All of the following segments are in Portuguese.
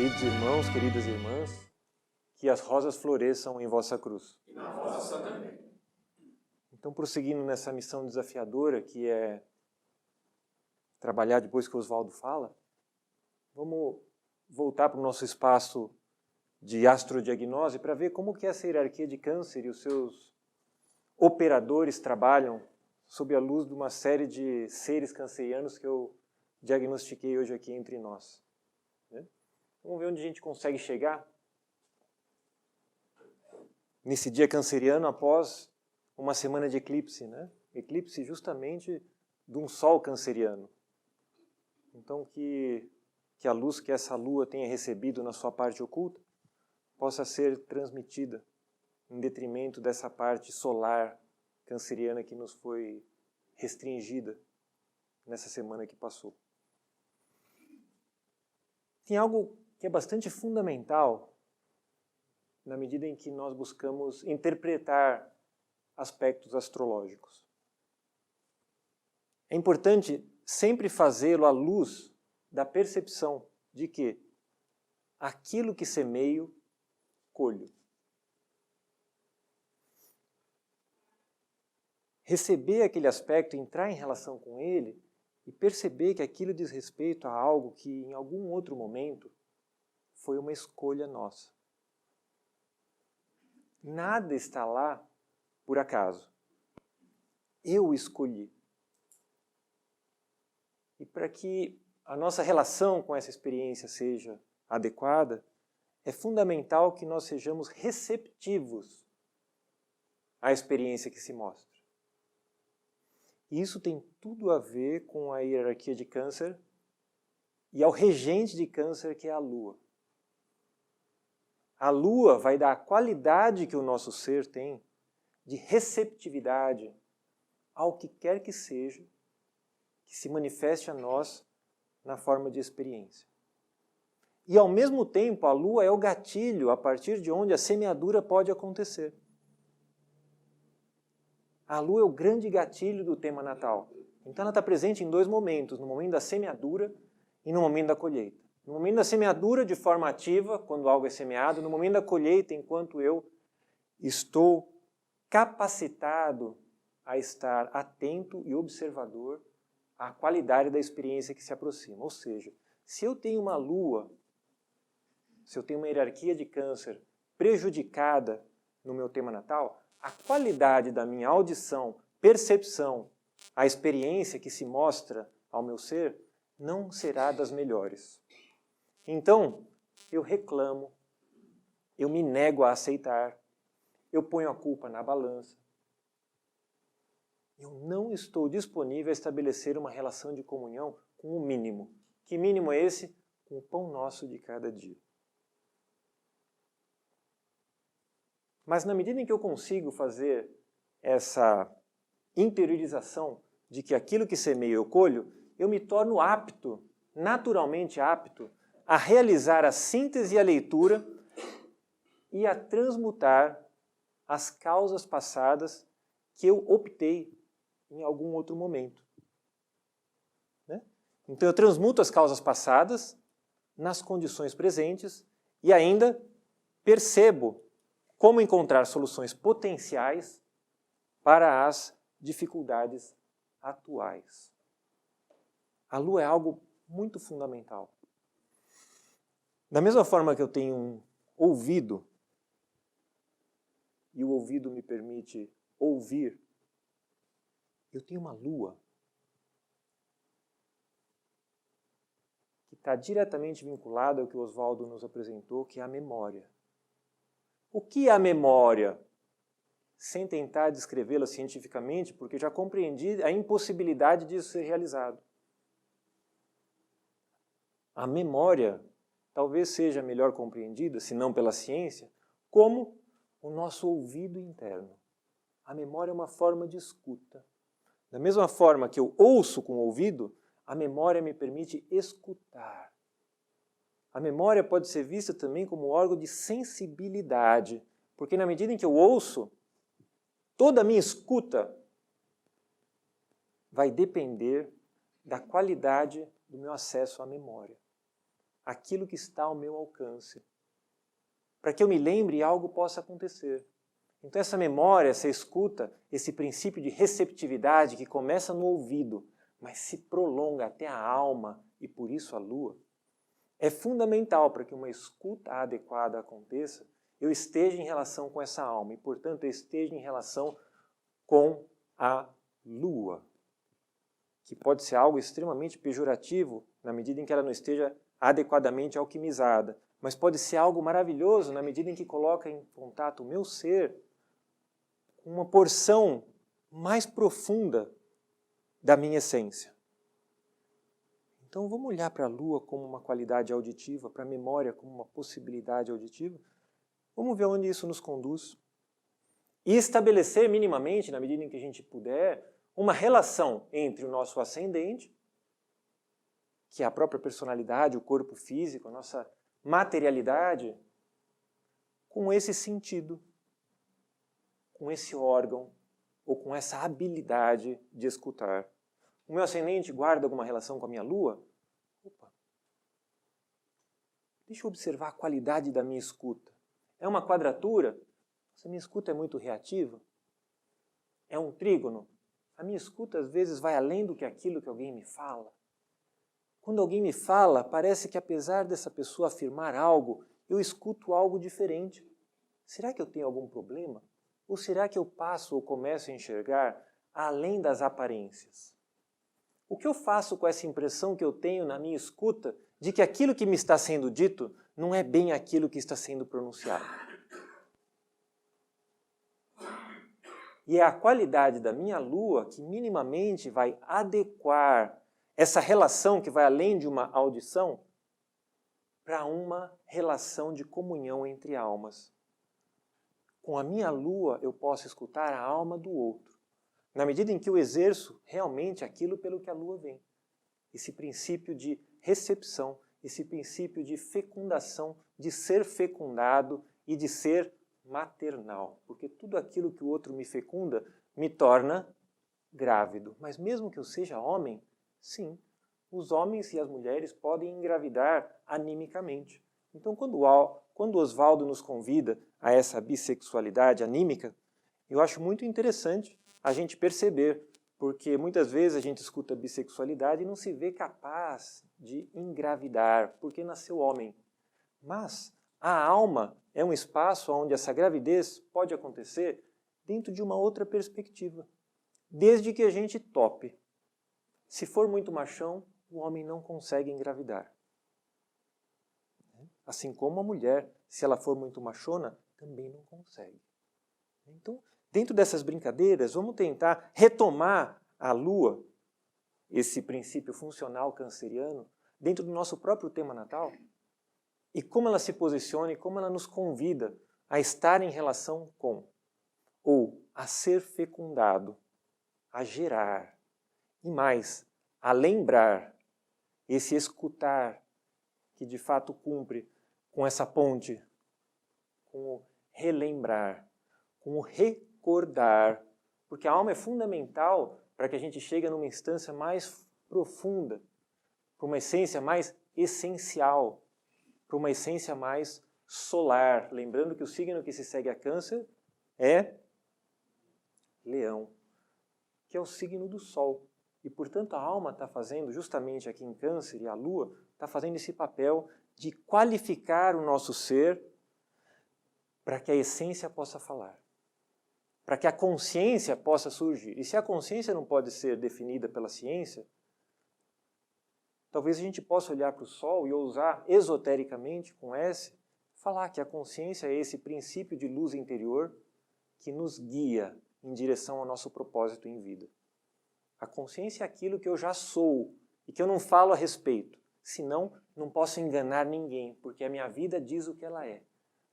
Queridos irmãos, queridas irmãs, que as rosas floresçam em vossa cruz. E na vossa também. Então, prosseguindo nessa missão desafiadora, que é trabalhar depois que o Oswaldo fala, vamos voltar para o nosso espaço de astrodiagnose para ver como que essa hierarquia de câncer e os seus operadores trabalham sob a luz de uma série de seres cancerianos que eu diagnostiquei hoje aqui entre nós. Vamos ver onde a gente consegue chegar nesse dia canceriano após uma semana de eclipse, né? Eclipse justamente de um sol canceriano. Então que a luz que essa lua tenha recebido na sua parte oculta possa ser transmitida em detrimento dessa parte solar canceriana que nos foi restringida nessa semana que passou. Tem algo que é bastante fundamental na medida em que nós buscamos interpretar aspectos astrológicos. É importante sempre fazê-lo à luz da percepção de que aquilo que semeio, colho. Receber aquele aspecto, entrar em relação com ele e perceber que aquilo diz respeito a algo que em algum outro momento foi uma escolha nossa. Nada está lá por acaso. Eu escolhi. E para que a nossa relação com essa experiência seja adequada, é fundamental que nós sejamos receptivos à experiência que se mostra. E isso tem tudo a ver com a hierarquia de câncer e ao regente de câncer, que é a Lua. A Lua vai dar a qualidade que o nosso ser tem de receptividade ao que quer que seja que se manifeste a nós na forma de experiência. E, ao mesmo tempo, a Lua é o gatilho a partir de onde a semeadura pode acontecer. A Lua é o grande gatilho do tema natal. Então, ela está presente em dois momentos, no momento da semeadura e no momento da colheita. No momento da semeadura, de forma ativa, quando algo é semeado, no momento da colheita, enquanto eu estou capacitado a estar atento e observador à qualidade da experiência que se aproxima. Ou seja, se eu tenho uma lua, se eu tenho uma hierarquia de câncer prejudicada no meu tema natal, a qualidade da minha audição, percepção, a experiência que se mostra ao meu ser, não será das melhores. Então, eu reclamo, eu me nego a aceitar, eu ponho a culpa na balança. Eu não estou disponível a estabelecer uma relação de comunhão com o mínimo. Que mínimo é esse? Com o pão nosso de cada dia. Mas na medida em que eu consigo fazer essa interiorização de que aquilo que semeio eu colho, eu me torno apto, naturalmente apto, a realizar a síntese e a leitura e a transmutar as causas passadas que eu optei em algum outro momento. Né? Então eu transmuto as causas passadas nas condições presentes e ainda percebo como encontrar soluções potenciais para as dificuldades atuais. A Lua é algo muito fundamental. Da mesma forma que eu tenho um ouvido, e o ouvido me permite ouvir, eu tenho uma Lua que está diretamente vinculada ao que o Oswaldo nos apresentou, que é a memória. O que é a memória? Sem tentar descrevê-la cientificamente, porque já compreendi a impossibilidade disso ser realizado. A memória talvez seja melhor compreendida, se não pela ciência, como o nosso ouvido interno. A memória é uma forma de escuta. Da mesma forma que eu ouço com o ouvido, a memória me permite escutar. A memória pode ser vista também como órgão de sensibilidade, porque na medida em que eu ouço, toda a minha escuta vai depender da qualidade do meu acesso à memória. aquilo que está ao meu alcance, para que eu me lembre e algo possa acontecer. Então essa memória, essa escuta, esse princípio de receptividade que começa no ouvido, mas se prolonga até a alma e por isso a lua, é fundamental para que uma escuta adequada aconteça, eu esteja em relação com essa alma e, portanto, eu esteja em relação com a lua, que pode ser algo extremamente pejorativo na medida em que ela não esteja adequadamente alquimizada, mas pode ser algo maravilhoso na medida em que coloca em contato o meu ser com uma porção mais profunda da minha essência. Então vamos olhar para a lua como uma qualidade auditiva, para a memória como uma possibilidade auditiva. Vamos ver onde isso nos conduz. E estabelecer minimamente, na medida em que a gente puder, uma relação entre o nosso ascendente, que é a própria personalidade, o corpo físico, a nossa materialidade, com esse sentido, com esse órgão, ou com essa habilidade de escutar. O meu ascendente guarda alguma relação com a minha lua? Opa! Deixa eu observar a qualidade da minha escuta. É uma quadratura? Essa minha escuta é muito reativa? É um trígono? A minha escuta às vezes vai além do que aquilo que alguém me fala. Quando alguém me fala, parece que apesar dessa pessoa afirmar algo, eu escuto algo diferente. Será que eu tenho algum problema? Ou será que eu passo ou começo a enxergar além das aparências? O que eu faço com essa impressão que eu tenho na minha escuta de que aquilo que me está sendo dito não é bem aquilo que está sendo pronunciado? E é a qualidade da minha lua que minimamente vai adequar essa relação que vai além de uma audição para uma relação de comunhão entre almas. Com a minha lua eu posso escutar a alma do outro, na medida em que eu exerço realmente aquilo pelo que a lua vem. Esse princípio de recepção, esse princípio de fecundação, de ser fecundado e de ser maternal. Porque tudo aquilo que o outro me fecunda me torna grávido. Mas mesmo que eu seja homem, sim, os homens e as mulheres podem engravidar animicamente. Então, quando Oswaldo nos convida a essa bissexualidade anímica, eu acho muito interessante a gente perceber, porque muitas vezes a gente escuta bissexualidade e não se vê capaz de engravidar, porque nasceu homem. Mas a alma é um espaço onde essa gravidez pode acontecer dentro de uma outra perspectiva, desde que a gente tope. Se for muito machão, o homem não consegue engravidar. Assim como a mulher, se ela for muito machona, também não consegue. Então, dentro dessas brincadeiras, vamos tentar retomar a lua, esse princípio funcional canceriano, dentro do nosso próprio tema natal, e como ela se posiciona e como ela nos convida a estar em relação com, ou a ser fecundado, a gerar, e mais, a lembrar, esse escutar que de fato cumpre com essa ponte, com o relembrar, com o recordar, porque a alma é fundamental para que a gente chegue numa instância mais profunda, para uma essência mais essencial, para uma essência mais solar. Lembrando que o signo que se segue a Câncer é Leão, que é o signo do Sol. E, portanto, a alma está fazendo, justamente aqui em Câncer, e a Lua, está fazendo esse papel de qualificar o nosso ser para que a essência possa falar, para que a consciência possa surgir. E se a consciência não pode ser definida pela ciência, talvez a gente possa olhar para o Sol e ousar esotericamente, com S, falar que a consciência é esse princípio de luz interior que nos guia em direção ao nosso propósito em vida. A consciência é aquilo que eu já sou e que eu não falo a respeito, senão não posso enganar ninguém, porque a minha vida diz o que ela é.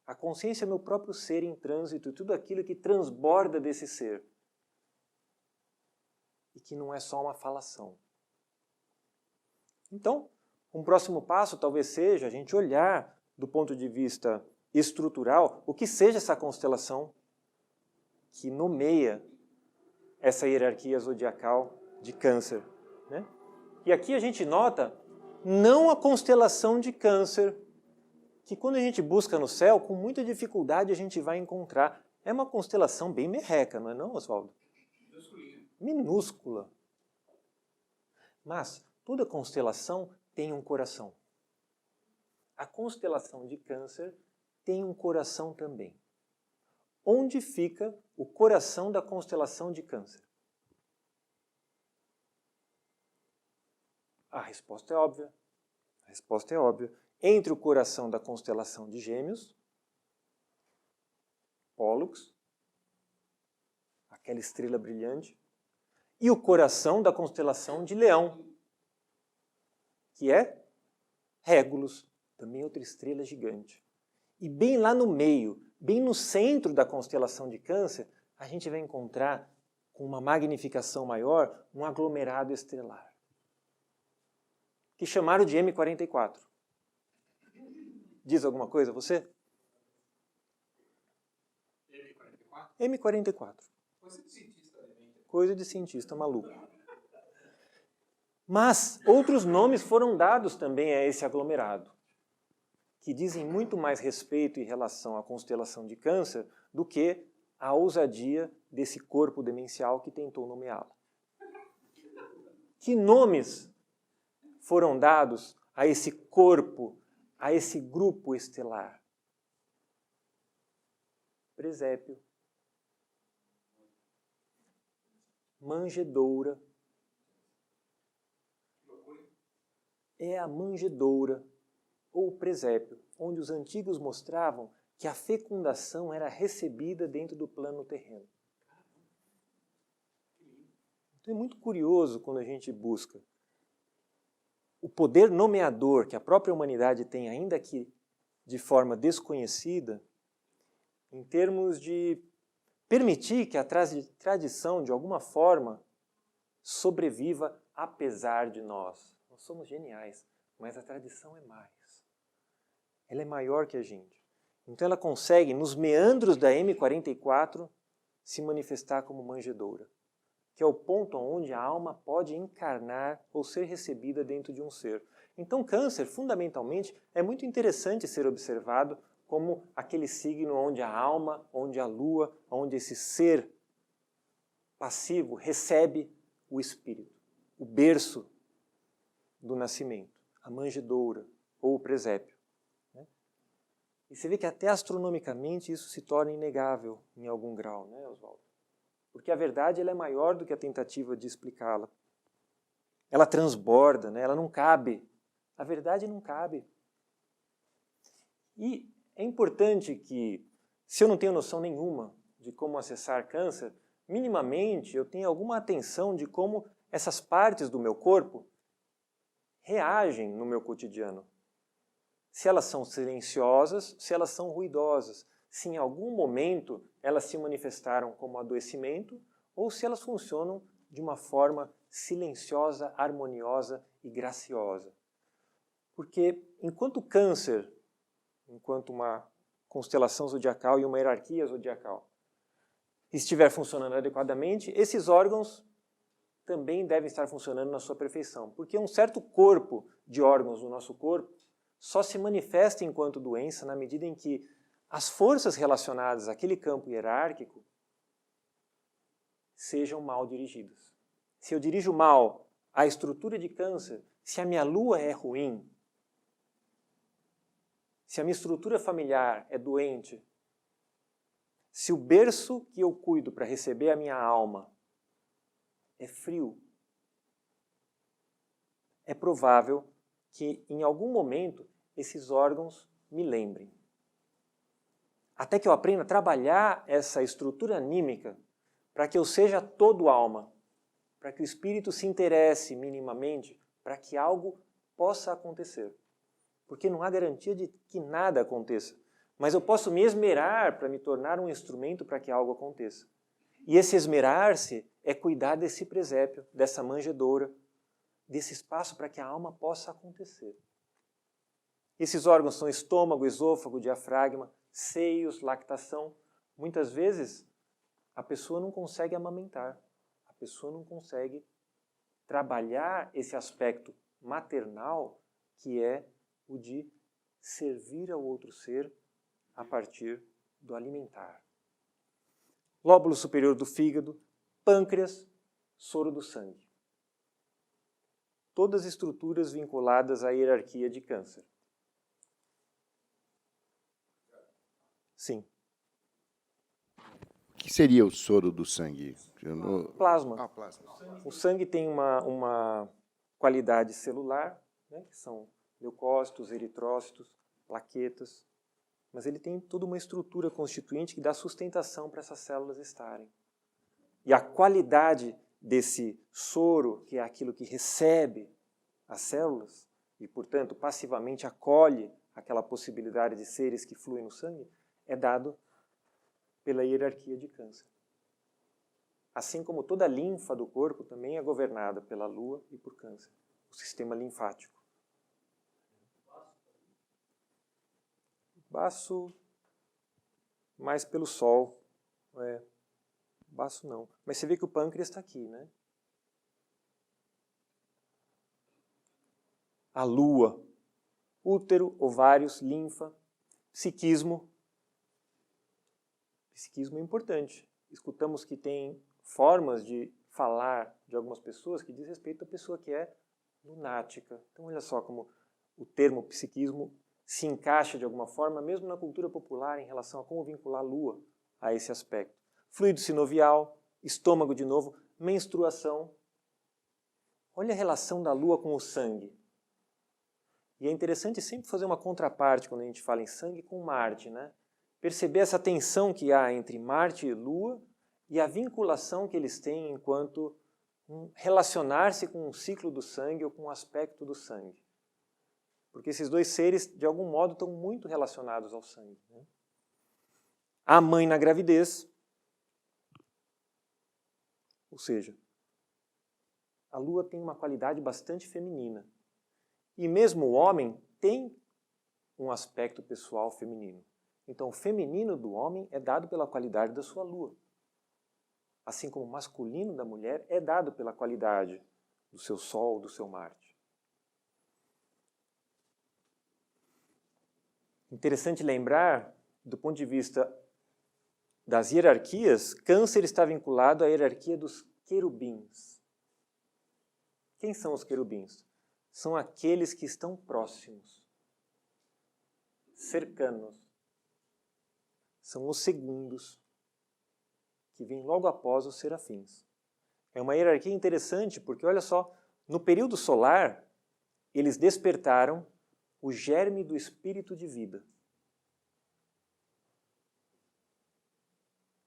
A consciência é meu próprio ser em trânsito, tudo aquilo que transborda desse ser. E que não é só uma falação. Então, um próximo passo talvez seja a gente olhar do ponto de vista estrutural o que seja essa constelação que nomeia essa hierarquia zodiacal de Câncer, né? E aqui a gente nota Não a constelação de Câncer, que quando a gente busca no céu, com muita dificuldade a gente vai encontrar. É uma constelação bem merreca, não é não, Oswaldo? Minúscula. Mas toda constelação tem um coração. A constelação de Câncer tem um coração também. Onde fica o coração da constelação de Câncer? A resposta é óbvia. A resposta é óbvia. Entre o coração da constelação de Gêmeos, Pólux, aquela estrela brilhante, e o coração da constelação de Leão, que é Régulus, também outra estrela gigante. E bem lá no meio, bem no centro da constelação de Câncer, a gente vai encontrar, com uma magnificação maior, um aglomerado estelar, que chamaram de M44. Diz alguma coisa a você? M44. Coisa de cientista maluco. Mas outros nomes foram dados também a esse aglomerado, que dizem muito mais respeito em relação à constelação de Câncer do que a ousadia desse corpo demencial que tentou nomeá-la. Que nomes foram dados a esse corpo, a esse grupo estelar? Presépio, manjedoura. É a manjedoura, ou presépio, onde os antigos mostravam que a fecundação era recebida dentro do plano terreno. Então é muito curioso quando a gente busca o poder nomeador que a própria humanidade tem, ainda que de forma desconhecida, em termos de permitir que a tradição, de alguma forma, sobreviva apesar de nós. Nós somos geniais, mas a tradição é mais. Ela é maior que a gente. Então ela consegue, nos meandros da M44, se manifestar como manjedoura, que é o ponto onde a alma pode encarnar ou ser recebida dentro de um ser. Então Câncer, fundamentalmente, é muito interessante ser observado como aquele signo onde a alma, onde a lua, onde esse ser passivo recebe o espírito, o berço do nascimento, a manjedoura ou o presépio. E você vê que até astronomicamente isso se torna inegável em algum grau, né, Oswaldo? Porque a verdade ela é maior do que a tentativa de explicá-la. Ela transborda, né? Ela não cabe. A verdade não cabe. E é importante que, se eu não tenho noção nenhuma de como acessar Câncer, minimamente eu tenha alguma atenção de como essas partes do meu corpo reagem no meu cotidiano. Se elas são silenciosas, se elas são ruidosas, se em algum momento elas se manifestaram como adoecimento ou se elas funcionam de uma forma silenciosa, harmoniosa e graciosa. Porque enquanto Câncer, enquanto uma constelação zodiacal e uma hierarquia zodiacal estiver funcionando adequadamente, esses órgãos também devem estar funcionando na sua perfeição, porque um certo corpo de órgãos no nosso corpo só se manifesta enquanto doença na medida em que as forças relacionadas àquele campo hierárquico sejam mal dirigidas. Se eu dirijo mal a estrutura de Câncer, se a minha lua é ruim, se a minha estrutura familiar é doente, se o berço que eu cuido para receber a minha alma é frio, é provável que em algum momento esses órgãos me lembrem. Até que eu aprenda a trabalhar essa estrutura anímica para que eu seja todo alma, para que o espírito se interesse minimamente, para que algo possa acontecer. Porque não há garantia de que nada aconteça, mas eu posso me esmerar para me tornar um instrumento para que algo aconteça. E esse esmerar-se é cuidar desse presépio, dessa manjedoura, desse espaço para que a alma possa acontecer. Esses órgãos são estômago, esôfago, diafragma, seios, lactação. Muitas vezes a pessoa não consegue amamentar, a pessoa não consegue trabalhar esse aspecto maternal que é o de servir ao outro ser a partir do alimentar. Lóbulo superior do fígado, pâncreas, soro do sangue. Todas estruturas vinculadas à hierarquia de câncer. Sim. O que seria o soro do sangue? Plasma. Ah, plasma. O sangue tem uma qualidade celular, né, que são leucócitos, eritrócitos, plaquetas, mas ele tem toda uma estrutura constituinte que dá sustentação para essas células estarem. E a qualidade desse soro, que é aquilo que recebe as células, e, portanto, passivamente acolhe aquela possibilidade de seres que fluem no sangue, é dado pela hierarquia de câncer. Assim como toda a linfa do corpo também é governada pela lua e por câncer, o sistema linfático. Baço, mais pelo sol. Baço não. Mas você vê que o pâncreas está aqui, né? A lua, útero, ovários, linfa, psiquismo. Psiquismo é importante. Escutamos que tem formas de falar de algumas pessoas que diz respeito à pessoa que é lunática. Então, olha só como o termo psiquismo se encaixa de alguma forma, mesmo na cultura popular, em relação a como vincular a lua a esse aspecto. Fluido sinovial, estômago de novo, menstruação. Olha a relação da lua com o sangue. E é interessante sempre fazer uma contraparte quando a gente fala em sangue com Marte, né? Perceber essa tensão que há entre Marte e Lua e a vinculação que eles têm enquanto relacionar-se com o ciclo do sangue ou com o aspecto do sangue. Porque esses dois seres, de algum modo, estão muito relacionados ao sangue, né? A mãe na gravidez, ou seja, a Lua tem uma qualidade bastante feminina. E mesmo o homem tem um aspecto pessoal feminino. Então, o feminino do homem é dado pela qualidade da sua lua. Assim como o masculino da mulher é dado pela qualidade do seu Sol, do seu Marte. Interessante lembrar, do ponto de vista das hierarquias, Câncer está vinculado à hierarquia dos querubins. Quem são os querubins? São aqueles que estão próximos, cercanos. São os segundos, que vêm logo após os serafins. É uma hierarquia interessante porque, olha só, no período solar, eles despertaram o germe do espírito de vida.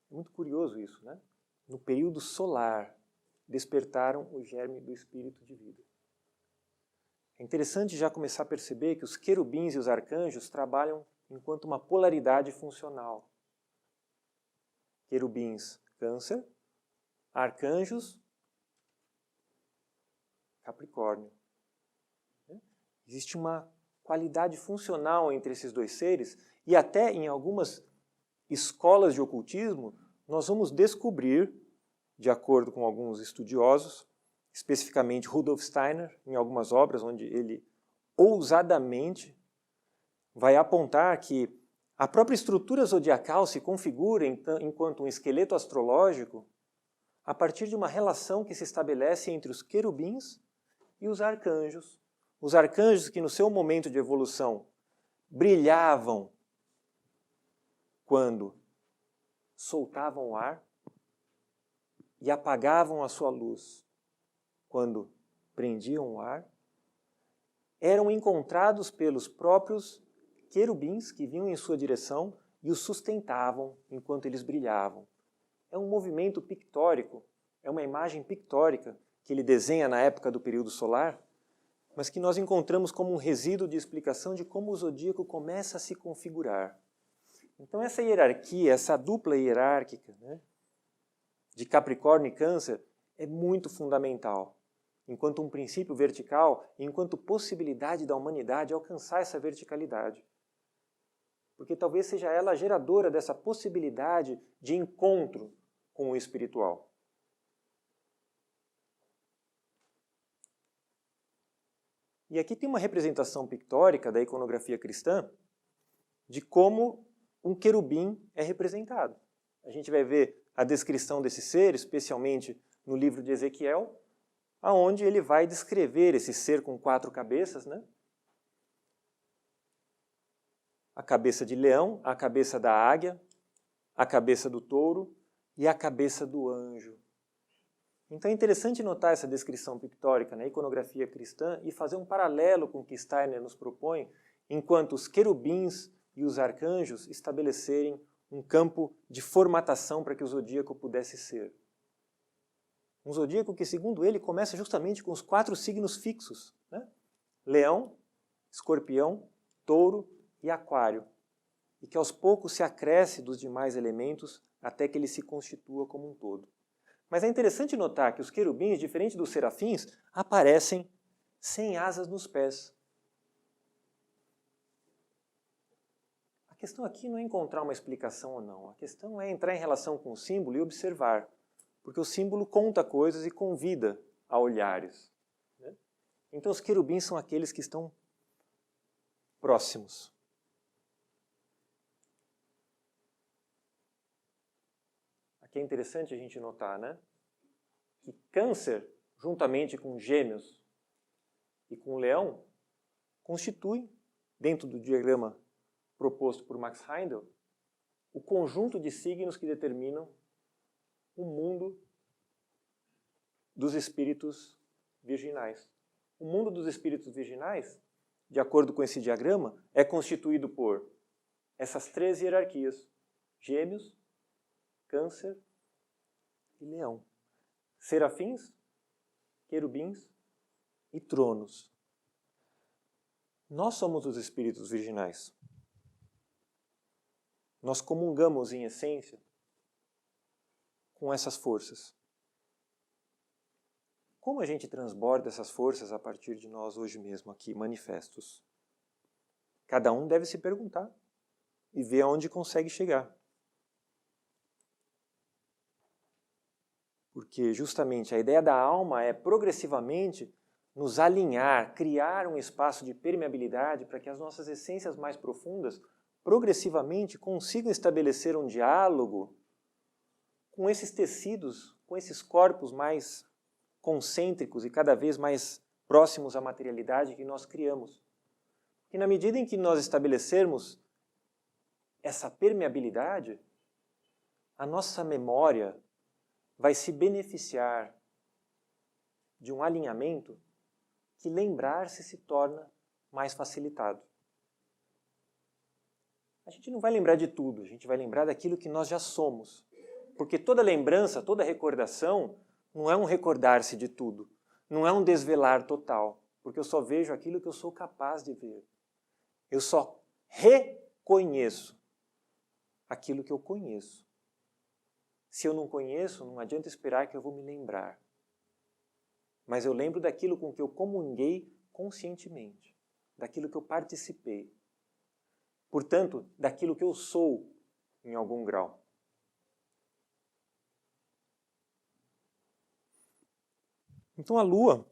É muito curioso isso, né? No período solar, despertaram o germe do espírito de vida. É interessante já começar a perceber que os querubins e os arcanjos trabalham enquanto uma polaridade funcional. Querubins, Câncer, arcanjos, Capricórnio. Existe uma qualidade funcional entre esses dois seres e até em algumas escolas de ocultismo nós vamos descobrir, de acordo com alguns estudiosos, especificamente Rudolf Steiner, em algumas obras onde ele ousadamente vai apontar que a própria estrutura zodiacal se configura enquanto um esqueleto astrológico a partir de uma relação que se estabelece entre os querubins e os arcanjos. Os arcanjos que no seu momento de evolução brilhavam quando soltavam o ar e apagavam a sua luz quando prendiam o ar, eram encontrados pelos próprios querubins que vinham em sua direção e os sustentavam enquanto eles brilhavam. É um movimento pictórico, é uma imagem pictórica que ele desenha na época do período solar, mas que nós encontramos como um resíduo de explicação de como o zodíaco começa a se configurar. Então essa hierarquia, essa dupla hierárquica, né, de Capricórnio e Câncer é muito fundamental, enquanto um princípio vertical e enquanto possibilidade da humanidade alcançar essa verticalidade. Porque talvez seja ela a geradora dessa possibilidade de encontro com o espiritual. E E aqui tem uma representação pictórica da iconografia cristã de como um querubim é representado. A gente vai ver a descrição desse ser, especialmente no livro de Ezequiel, aonde ele vai descrever esse ser com 4 cabeças, né? A cabeça de leão, a cabeça da águia, a cabeça do touro e a cabeça do anjo. Então é interessante notar essa descrição pictórica na iconografia cristã e fazer um paralelo com o que Steiner nos propõe, enquanto os querubins e os arcanjos estabelecerem um campo de formatação para que o zodíaco pudesse ser. Um zodíaco que, segundo ele, começa justamente com os 4 signos fixos, né? Leão, Escorpião, Touro e Aquário, e que aos poucos se acresce dos demais elementos até que ele se constitua como um todo. Mas é interessante notar que os querubins, diferente dos serafins, aparecem sem asas nos pés. A questão aqui não é encontrar uma explicação ou não. A questão é entrar em relação com o símbolo e observar. Porque o símbolo conta coisas e convida a olhares, né? Então os querubins são aqueles que estão próximos. Aqui é interessante a gente notar, né, que Câncer, juntamente com Gêmeos e com Leão, constitui, dentro do diagrama proposto por Max Heindel, o conjunto de signos que determinam o mundo dos espíritos virginais. O mundo dos espíritos virginais, de acordo com esse diagrama, é constituído por essas 3 hierarquias: Gêmeos, Câncer e Leão. Serafins, querubins e tronos. Nós somos os espíritos virginais. Nós comungamos, em essência, com essas forças. Como a gente transborda essas forças a partir de nós hoje mesmo aqui, manifestos? Cada um deve se perguntar e ver aonde consegue chegar. Porque justamente a ideia da alma é progressivamente nos alinhar, criar um espaço de permeabilidade para que as nossas essências mais profundas progressivamente consigam estabelecer um diálogo com esses tecidos, com esses corpos mais concêntricos e cada vez mais próximos à materialidade que nós criamos. E na medida em que nós estabelecermos essa permeabilidade, a nossa memória vai se beneficiar de um alinhamento que lembrar-se se torna mais facilitado. A gente não vai lembrar de tudo, a gente vai lembrar daquilo que nós já somos. Porque toda lembrança, toda recordação, não é um recordar-se de tudo, não é um desvelar total, porque eu só vejo aquilo que eu sou capaz de ver. Eu só reconheço aquilo que eu conheço. Se eu não conheço, não adianta esperar que eu vou me lembrar. Mas eu lembro daquilo com que eu comunguei conscientemente, daquilo que eu participei. Portanto, daquilo que eu sou em algum grau. Então a Lua,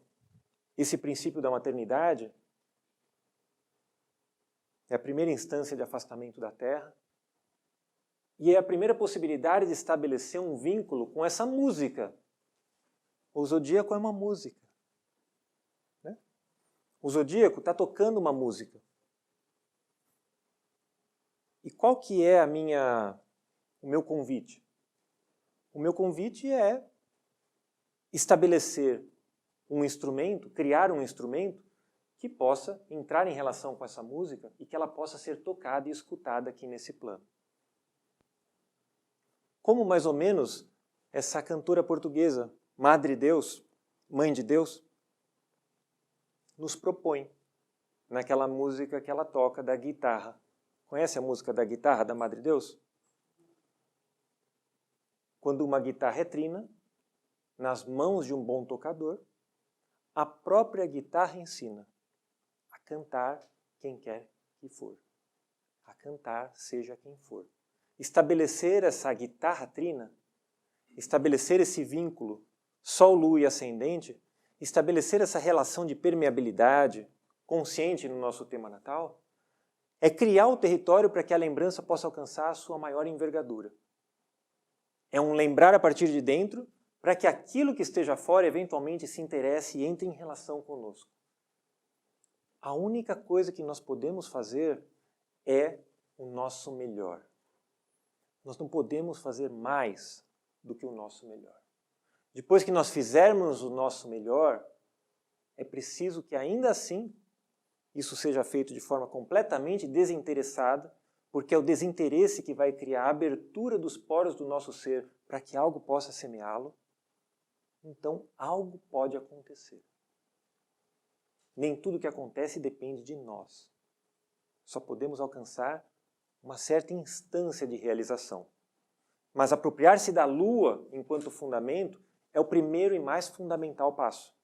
esse princípio da maternidade, é a primeira instância de afastamento da Terra e é a primeira possibilidade de estabelecer um vínculo com essa música. O zodíaco é uma música, né? O zodíaco está tocando uma música. E qual que é o meu convite? O meu convite é estabelecer um instrumento, criar um instrumento que possa entrar em relação com essa música e que ela possa ser tocada e escutada aqui nesse plano. Como mais ou menos essa cantora portuguesa, Madre Deus, Mãe de Deus, nos propõe naquela música que ela toca da guitarra. Conhece a música da guitarra da Madre Deus? Quando uma guitarra é trina, nas mãos de um bom tocador, a própria guitarra ensina a cantar quem quer que for. A cantar seja quem for. Estabelecer essa guitarra trina, estabelecer esse vínculo Sol, Lua e Ascendente, estabelecer essa relação de permeabilidade consciente no nosso tema natal, é criar o território para que a lembrança possa alcançar a sua maior envergadura. É um lembrar a partir de dentro para que aquilo que esteja fora eventualmente se interesse e entre em relação conosco. A única coisa que nós podemos fazer é o nosso melhor. Nós não podemos fazer mais do que o nosso melhor. Depois que nós fizermos o nosso melhor, é preciso que ainda assim isso seja feito de forma completamente desinteressada, porque é o desinteresse que vai criar a abertura dos poros do nosso ser para que algo possa semeá-lo. Então, algo pode acontecer. Nem tudo que acontece depende de nós. Só podemos alcançar uma certa instância de realização. Mas apropriar-se da Lua enquanto fundamento é o primeiro e mais fundamental passo.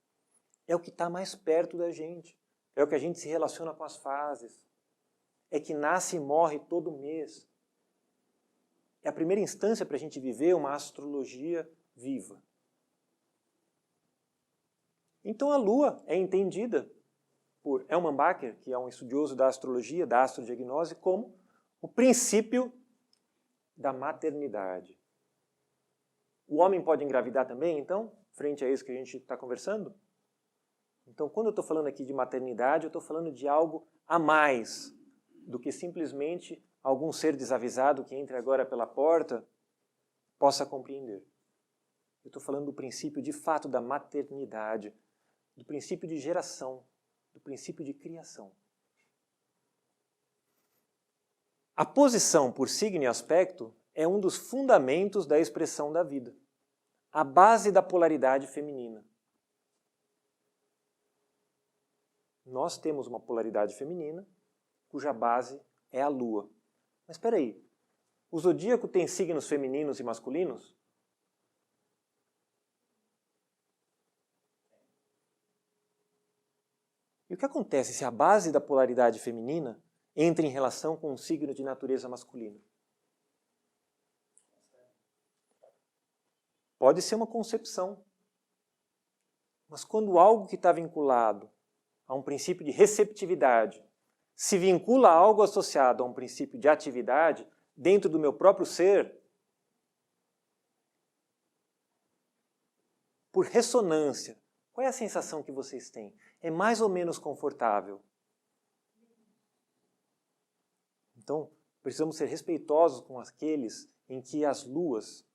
É o que está mais perto da gente. É o que a gente se relaciona com as fases. É que nasce e morre todo mês. É a primeira instância para a gente viver uma astrologia viva. Então a Lua é entendida por Elman Bacher, que é um estudioso da astrologia, da astrodiagnose, como o princípio da maternidade. O homem pode engravidar também, então, frente a isso que a gente está conversando? Então, quando eu estou falando aqui de maternidade, eu estou falando de algo a mais do que simplesmente algum ser desavisado que entre agora pela porta possa compreender. Eu estou falando do princípio, de fato, da maternidade, do princípio de geração, do princípio de criação. A posição por signo e aspecto é um dos fundamentos da expressão da vida, a base da polaridade feminina. Nós temos uma polaridade feminina, cuja base é a Lua. Mas espera aí, o zodíaco tem signos femininos e masculinos? E o que acontece se a base da polaridade feminina entra em relação com um signo de natureza masculina? Pode ser uma concepção. Mas quando algo que está vinculado a um princípio de receptividade se vincula a algo associado a um princípio de atividade dentro do meu próprio ser, por ressonância, qual é a sensação que vocês têm? É mais ou menos confortável? Então, precisamos ser respeitosos com aqueles em que as luas,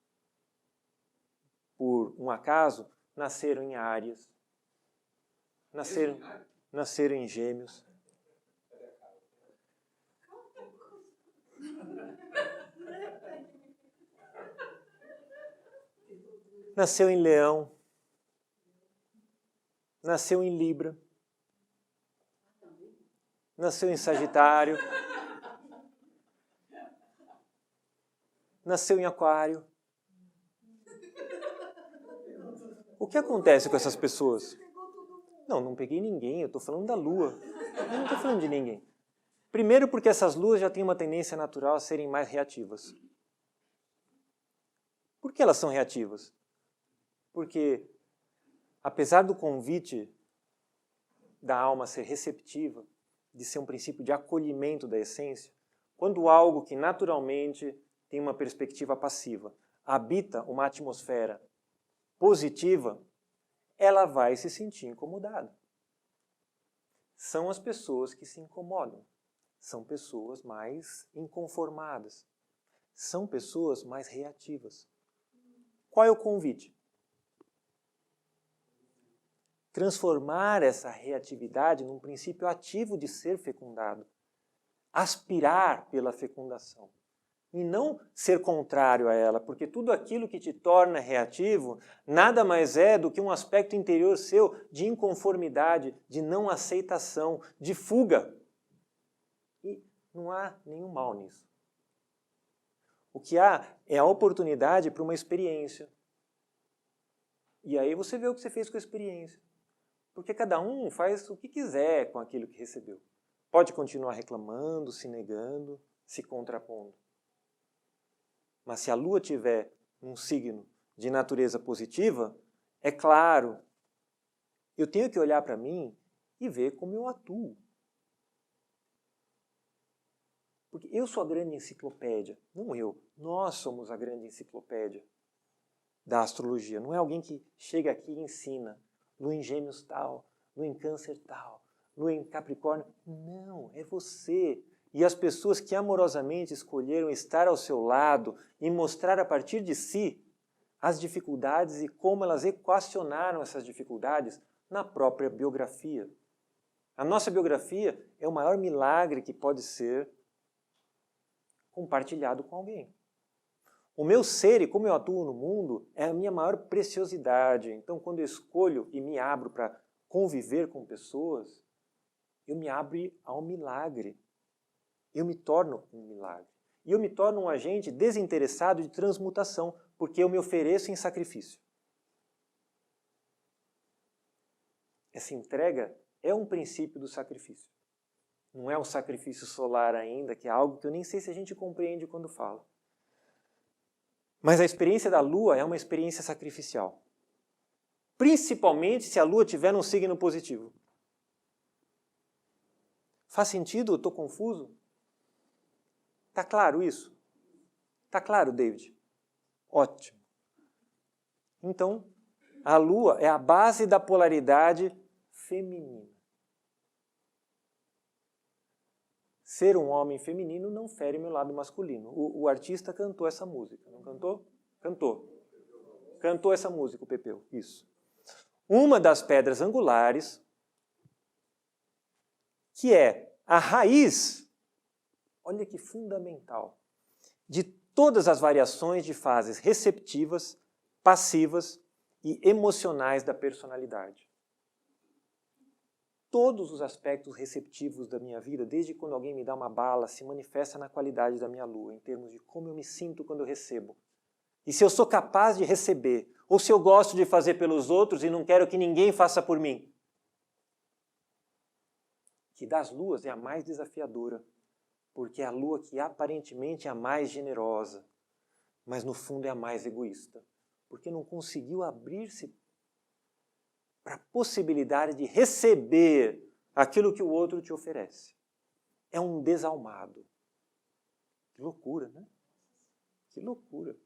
por um acaso, nasceram em Áries, nasceram em Gêmeos. Nasceu em Leão. Nasceu em Libra. Nasceu em Sagitário. Nasceu em Aquário. O que acontece com essas pessoas? Não peguei ninguém, eu estou falando da Lua. Eu não estou falando de ninguém. Primeiro porque essas luas já têm uma tendência natural a serem mais reativas. Por que elas são reativas? Porque, apesar do convite da alma ser receptiva, de ser um princípio de acolhimento da essência, quando algo que naturalmente tem uma perspectiva passiva habita uma atmosfera positiva, ela vai se sentir incomodada. São as pessoas que se incomodam. São pessoas mais inconformadas. São pessoas mais reativas. Qual é o convite? Transformar essa reatividade num princípio ativo de ser fecundado. Aspirar pela fecundação. E não ser contrário a ela, porque tudo aquilo que te torna reativo nada mais é do que um aspecto interior seu de inconformidade, de não aceitação, de fuga. E não há nenhum mal nisso. O que há é a oportunidade para uma experiência. E aí você vê o que você fez com a experiência. Porque cada um faz o que quiser com aquilo que recebeu. Pode continuar reclamando, se negando, se contrapondo. Mas se a Lua tiver um signo de natureza positiva, é claro, eu tenho que olhar para mim e ver como eu atuo. Porque eu sou a grande enciclopédia, não eu. Nós somos a grande enciclopédia da astrologia. Não é alguém que chega aqui e ensina Lua em Gêmeos tal, Lua em Câncer tal, Lua em Capricórnio. Não, é você. E as pessoas que amorosamente escolheram estar ao seu lado e mostrar a partir de si as dificuldades e como elas equacionaram essas dificuldades na própria biografia. A nossa biografia é o maior milagre que pode ser compartilhado com alguém. O meu ser e como eu atuo no mundo é a minha maior preciosidade. Então, quando eu escolho e me abro para conviver com pessoas, eu me abro ao milagre. Eu me torno um milagre. E eu me torno um agente desinteressado de transmutação, porque eu me ofereço em sacrifício. Essa entrega é um princípio do sacrifício. Não é um sacrifício solar ainda, que é algo que eu nem sei se a gente compreende quando fala. Mas a experiência da Lua é uma experiência sacrificial. Principalmente se a Lua estiver num signo positivo. Faz sentido? Eu estou confuso? Está claro isso? Está claro, David? Ótimo. Então, a Lua é a base da polaridade feminina. Ser um homem feminino não fere meu lado masculino. O artista cantou essa música, não cantou? Cantou. Cantou essa música, o Pepeu. Isso. Uma das pedras angulares, que é a raiz, olha que fundamental, de todas as variações de fases receptivas, passivas e emocionais da personalidade. Todos os aspectos receptivos da minha vida, desde quando alguém me dá uma bala, se manifesta na qualidade da minha Lua, em termos de como eu me sinto quando eu recebo. E se eu sou capaz de receber, ou se eu gosto de fazer pelos outros e não quero que ninguém faça por mim. Que das luas é a mais desafiadora, porque é a Lua que aparentemente é a mais generosa, mas no fundo é a mais egoísta, porque não conseguiu abrir-se para a possibilidade de receber aquilo que o outro te oferece. É um desalmado. Que loucura, né? Que loucura.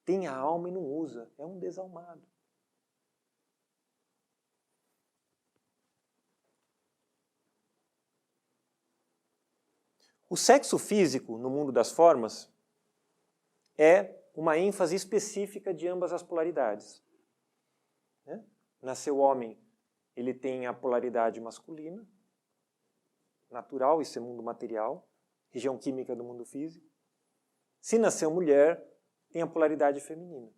Tem a alma e não usa. É um desalmado. O sexo físico, no mundo das formas, é uma ênfase específica de ambas as polaridades. Né? Nasceu homem, ele tem a polaridade masculina, natural, isso é mundo material, região química do mundo físico. Se nasceu mulher, tem a polaridade feminina.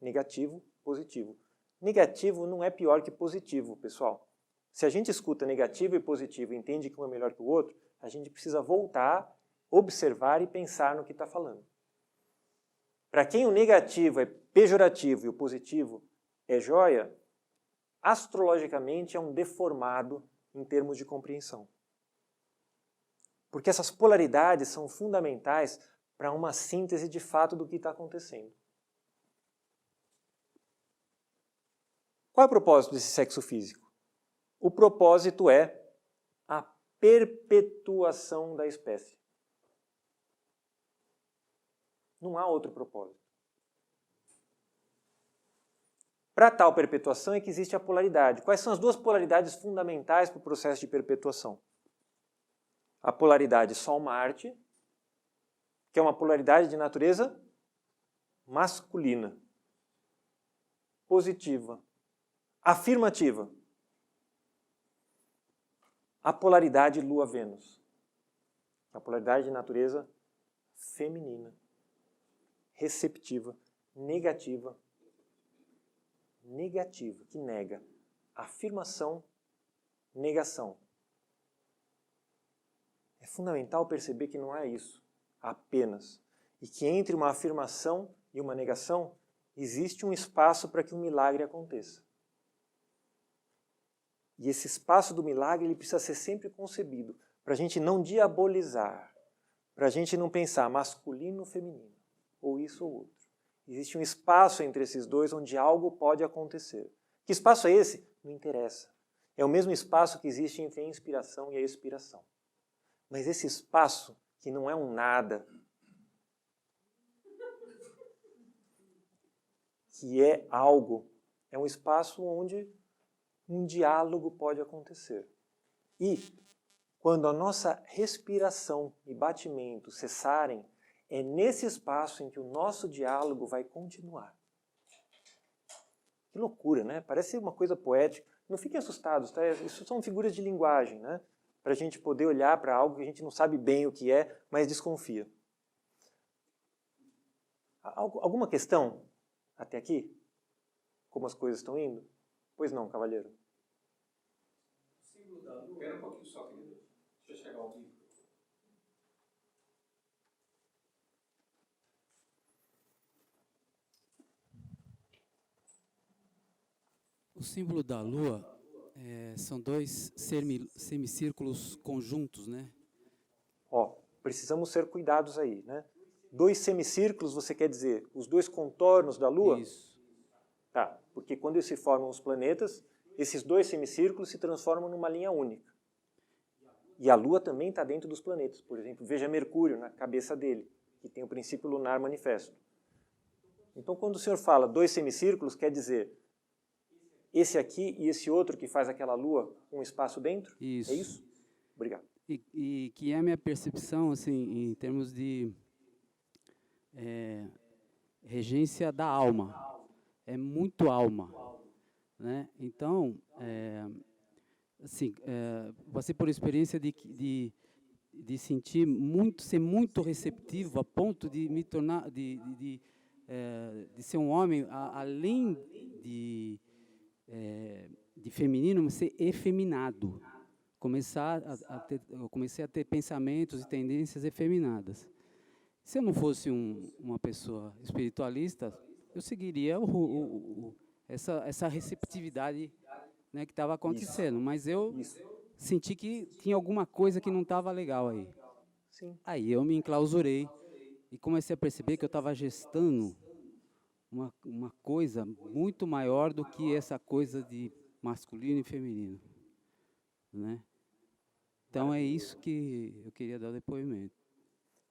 Negativo, positivo. Negativo não é pior que positivo, pessoal. Se a gente escuta negativo e positivo e entende que um é melhor que o outro, a gente precisa voltar, observar e pensar no que está falando. Para quem o negativo é pejorativo e o positivo é joia, astrologicamente é um deformado em termos de compreensão. Porque essas polaridades são fundamentais para uma síntese de fato do que está acontecendo. Qual é o propósito desse sexo físico? O propósito é a perpetuação da espécie. Não há outro propósito. Para tal perpetuação é que existe a polaridade. Quais são as duas polaridades fundamentais para o processo de perpetuação? A polaridade Sol-Marte, que é uma polaridade de natureza masculina, positiva, afirmativa. A polaridade Lua-Vênus, a polaridade de natureza feminina, receptiva, negativa, que nega. Afirmação, negação. É fundamental perceber que não é isso apenas. E que entre uma afirmação e uma negação existe um espaço para que um milagre aconteça. E esse espaço do milagre ele precisa ser sempre concebido, para a gente não diabolizar, para a gente não pensar masculino ou feminino, ou isso ou outro. Existe um espaço entre esses dois onde algo pode acontecer. Que espaço é esse? Não interessa. é o mesmo espaço que existe entre a inspiração e a expiração. Mas esse espaço, que não é um nada, que é algo, é um espaço onde um diálogo pode acontecer. E, quando a nossa respiração e batimento cessarem, é nesse espaço em que o nosso diálogo vai continuar. Que loucura, né? Parece uma coisa poética. Não fiquem assustados, tá? Isso são figuras de linguagem, né? Para a gente poder olhar para algo que a gente não sabe bem o que é, mas desconfia. Alguma questão até aqui? Como as coisas estão indo? Pois não, cavalheiro. Espera um pouquinho só, querido. Deixa eu chegar ao vivo. O símbolo da Lua são dois semicírculos conjuntos, né? Ó, precisamos ser cuidados aí, né? 2 semicírculos, você quer dizer os 2 contornos da Lua? Isso. Tá, porque quando se formam os planetas, esses 2 semicírculos se transformam numa linha única. E a Lua também está dentro dos planetas. Por exemplo, veja Mercúrio na cabeça dele, que tem o princípio lunar manifesto. Então, quando o senhor fala 2 semicírculos, quer dizer esse aqui e esse outro que faz aquela Lua um espaço dentro? Isso. É isso? Obrigado. E que é a minha percepção, assim, em termos de regência da alma. É muito alma, né? Então, assim, passei por experiência de sentir ser muito receptivo a ponto de me tornar, de ser um homem, além de feminino, ser efeminado. Eu comecei a ter pensamentos e tendências efeminadas. Se eu não fosse uma pessoa espiritualista, eu seguiria essa receptividade, né, que estava acontecendo. Isso. Mas eu senti que tinha alguma coisa que não estava legal aí. Sim. Aí eu me enclausurei e comecei a perceber que eu estava gestando uma coisa muito maior do que essa coisa de masculino e feminino, né? Então é isso que eu queria dar o depoimento.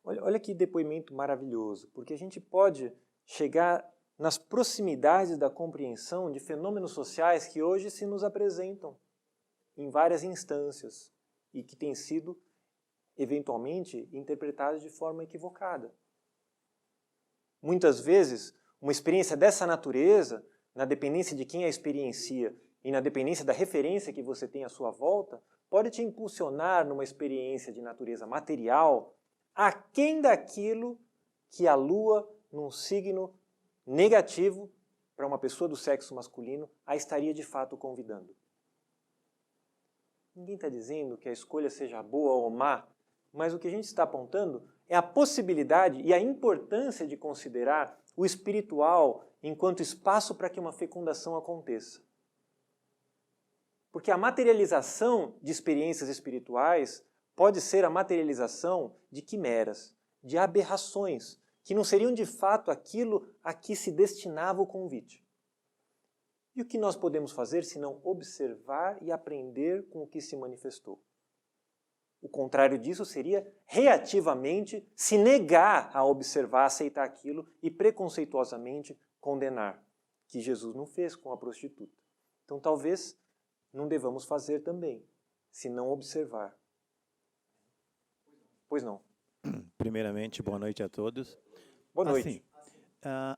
Olha que depoimento maravilhoso, porque a gente pode chegar nas proximidades da compreensão de fenômenos sociais que hoje se nos apresentam em várias instâncias e que têm sido, eventualmente, interpretados de forma equivocada. Muitas vezes, uma experiência dessa natureza, na dependência de quem a experiencia e na dependência da referência que você tem à sua volta, pode te impulsionar numa experiência de natureza material aquém daquilo que a Lua, num signo negativo para uma pessoa do sexo masculino, a estaria de fato convidando. Ninguém está dizendo que a escolha seja boa ou má, mas o que a gente está apontando é a possibilidade e a importância de considerar o espiritual enquanto espaço para que uma fecundação aconteça. Porque a materialização de experiências espirituais pode ser a materialização de quimeras, de aberrações, que não seriam de fato aquilo a que se destinava o convite. E o que nós podemos fazer senão observar e aprender com o que se manifestou? O contrário disso seria, reativamente, se negar a observar, aceitar aquilo e preconceituosamente condenar, que Jesus não fez com a prostituta. Então talvez não devamos fazer também, se não observar. Pois não. Primeiramente, boa noite a todos. Boa noite. Assim,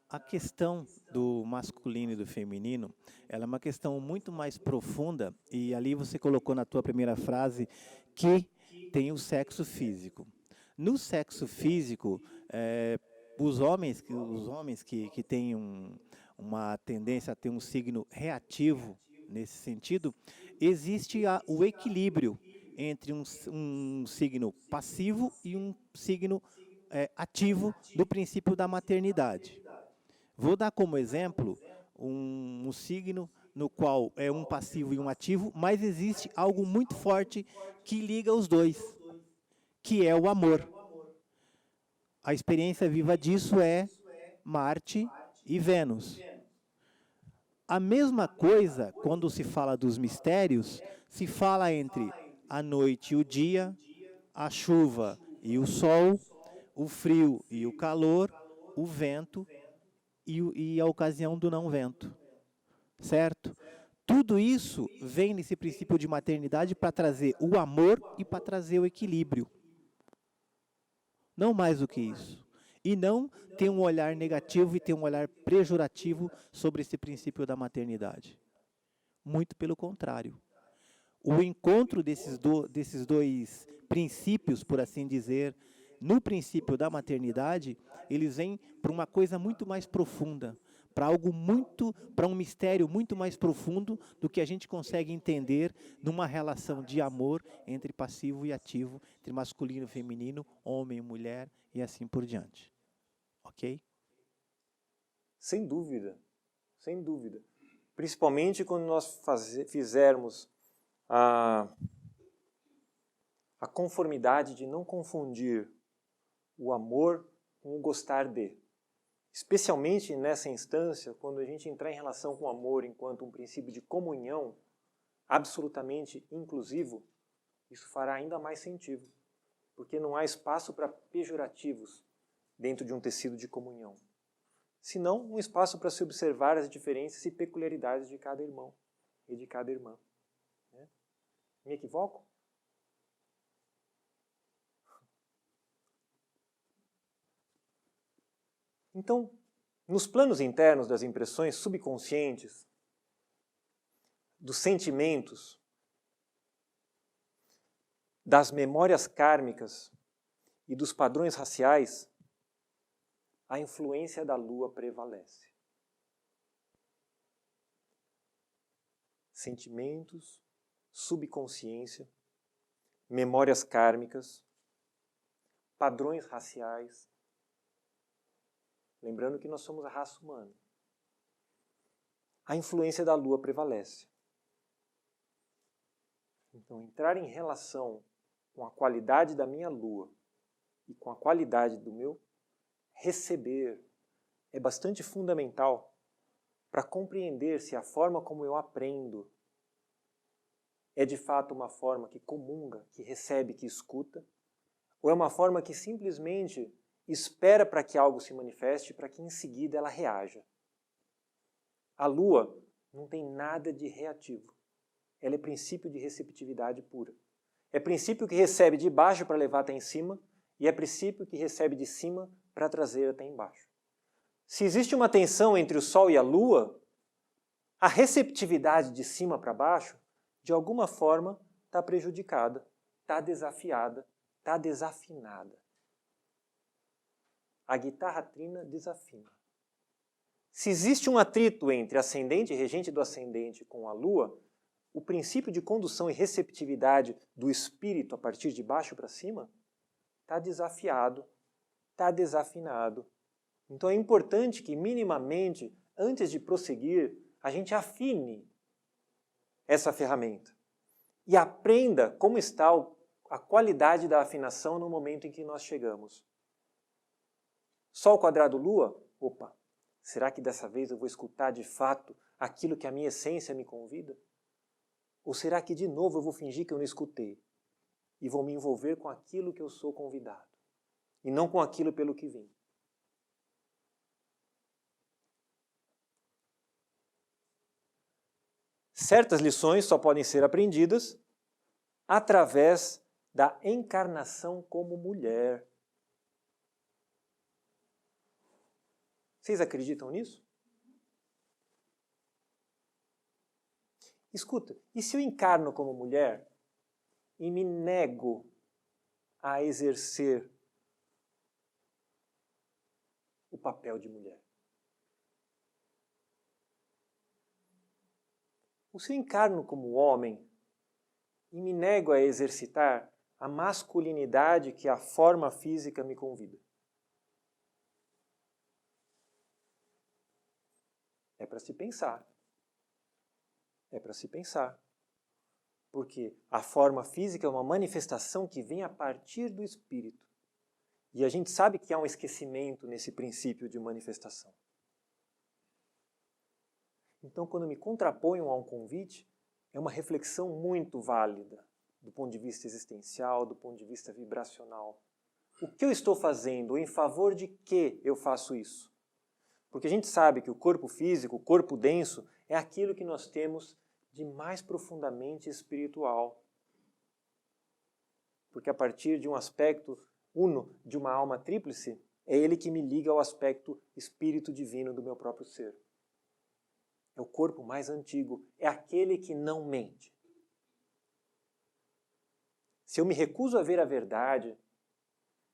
a questão do masculino e do feminino, ela é uma questão muito mais profunda, e ali você colocou na tua primeira frase que tem o sexo físico. No sexo físico, os homens que têm uma tendência a ter um signo reativo nesse sentido, existe o equilíbrio entre um signo passivo e um signo ativo do princípio da maternidade. Vou dar como exemplo um signo no qual é um passivo e um ativo, mas existe algo muito forte que liga os dois, que é o amor. A experiência viva disso é Marte e Vênus. A mesma coisa, quando se fala dos mistérios, se fala entre a noite e o dia, a chuva e o sol, o frio e o calor, o vento e a ocasião do não vento, certo? Tudo isso vem nesse princípio de maternidade para trazer o amor e para trazer o equilíbrio. Não mais do que isso. E não ter um olhar negativo e ter um olhar pejorativo sobre esse princípio da maternidade. Muito pelo contrário. O encontro desses dois princípios, por assim dizer, no princípio da maternidade, eles vêm para uma coisa muito mais profunda, para um mistério muito mais profundo do que a gente consegue entender numa relação de amor entre passivo e ativo, entre masculino e feminino, homem e mulher e assim por diante. Ok? Sem dúvida, sem dúvida. Principalmente quando nós fizermos a conformidade de não confundir o amor com o gostar de. Especialmente nessa instância, quando a gente entrar em relação com o amor enquanto um princípio de comunhão absolutamente inclusivo, isso fará ainda mais sentido, porque não há espaço para pejorativos dentro de um tecido de comunhão, senão um espaço para se observar as diferenças e peculiaridades de cada irmão e de cada irmã. Me equivoco? Então, nos planos internos das impressões subconscientes, dos sentimentos, das memórias kármicas e dos padrões raciais, a influência da Lua prevalece. Sentimentos, subconsciência, memórias kármicas, padrões raciais. Lembrando que nós somos a raça humana. A influência da Lua prevalece. Então, entrar em relação com a qualidade da minha Lua e com a qualidade do meu receber é bastante fundamental para compreender se a forma como eu aprendo é de fato uma forma que comunga, que recebe, que escuta, ou é uma forma que simplesmente espera para que algo se manifeste, para que em seguida ela reaja. A Lua não tem nada de reativo. Ela é princípio de receptividade pura. É princípio que recebe de baixo para levar até em cima, e é princípio que recebe de cima para trazer até embaixo. Se existe uma tensão entre o Sol e a Lua, a receptividade de cima para baixo, de alguma forma, está prejudicada, está desafiada, está desafinada. A guitarra trina desafina. Se existe um atrito entre ascendente e regente do ascendente com a Lua, o princípio de condução e receptividade do espírito a partir de baixo para cima está desafiado, está desafinado. Então é importante que minimamente, antes de prosseguir, a gente afine essa ferramenta e aprenda como está a qualidade da afinação no momento em que nós chegamos. Sol quadrado Lua? Opa, será que dessa vez eu vou escutar de fato aquilo que a minha essência me convida? Ou será que de novo eu vou fingir que eu não escutei e vou me envolver com aquilo que eu sou convidado e não com aquilo pelo que vim? Certas lições só podem ser aprendidas através da encarnação como mulher. Vocês acreditam nisso? Escuta, e se eu encarno como mulher e me nego a exercer o papel de mulher? Ou se eu encarno como homem e me nego a exercitar a masculinidade que a forma física me convida? É para se pensar. É para se pensar. Porque a forma física é uma manifestação que vem a partir do espírito. E a gente sabe que há um esquecimento nesse princípio de manifestação. Então, quando me contraponho a um convite, é uma reflexão muito válida, do ponto de vista existencial, do ponto de vista vibracional. O que eu estou fazendo? Em favor de que eu faço isso? Porque a gente sabe que o corpo físico, o corpo denso, é aquilo que nós temos de mais profundamente espiritual. Porque a partir de um aspecto uno, de uma alma tríplice, é ele que me liga ao aspecto espírito divino do meu próprio ser. É o corpo mais antigo, é aquele que não mente. Se eu me recuso a ver a verdade,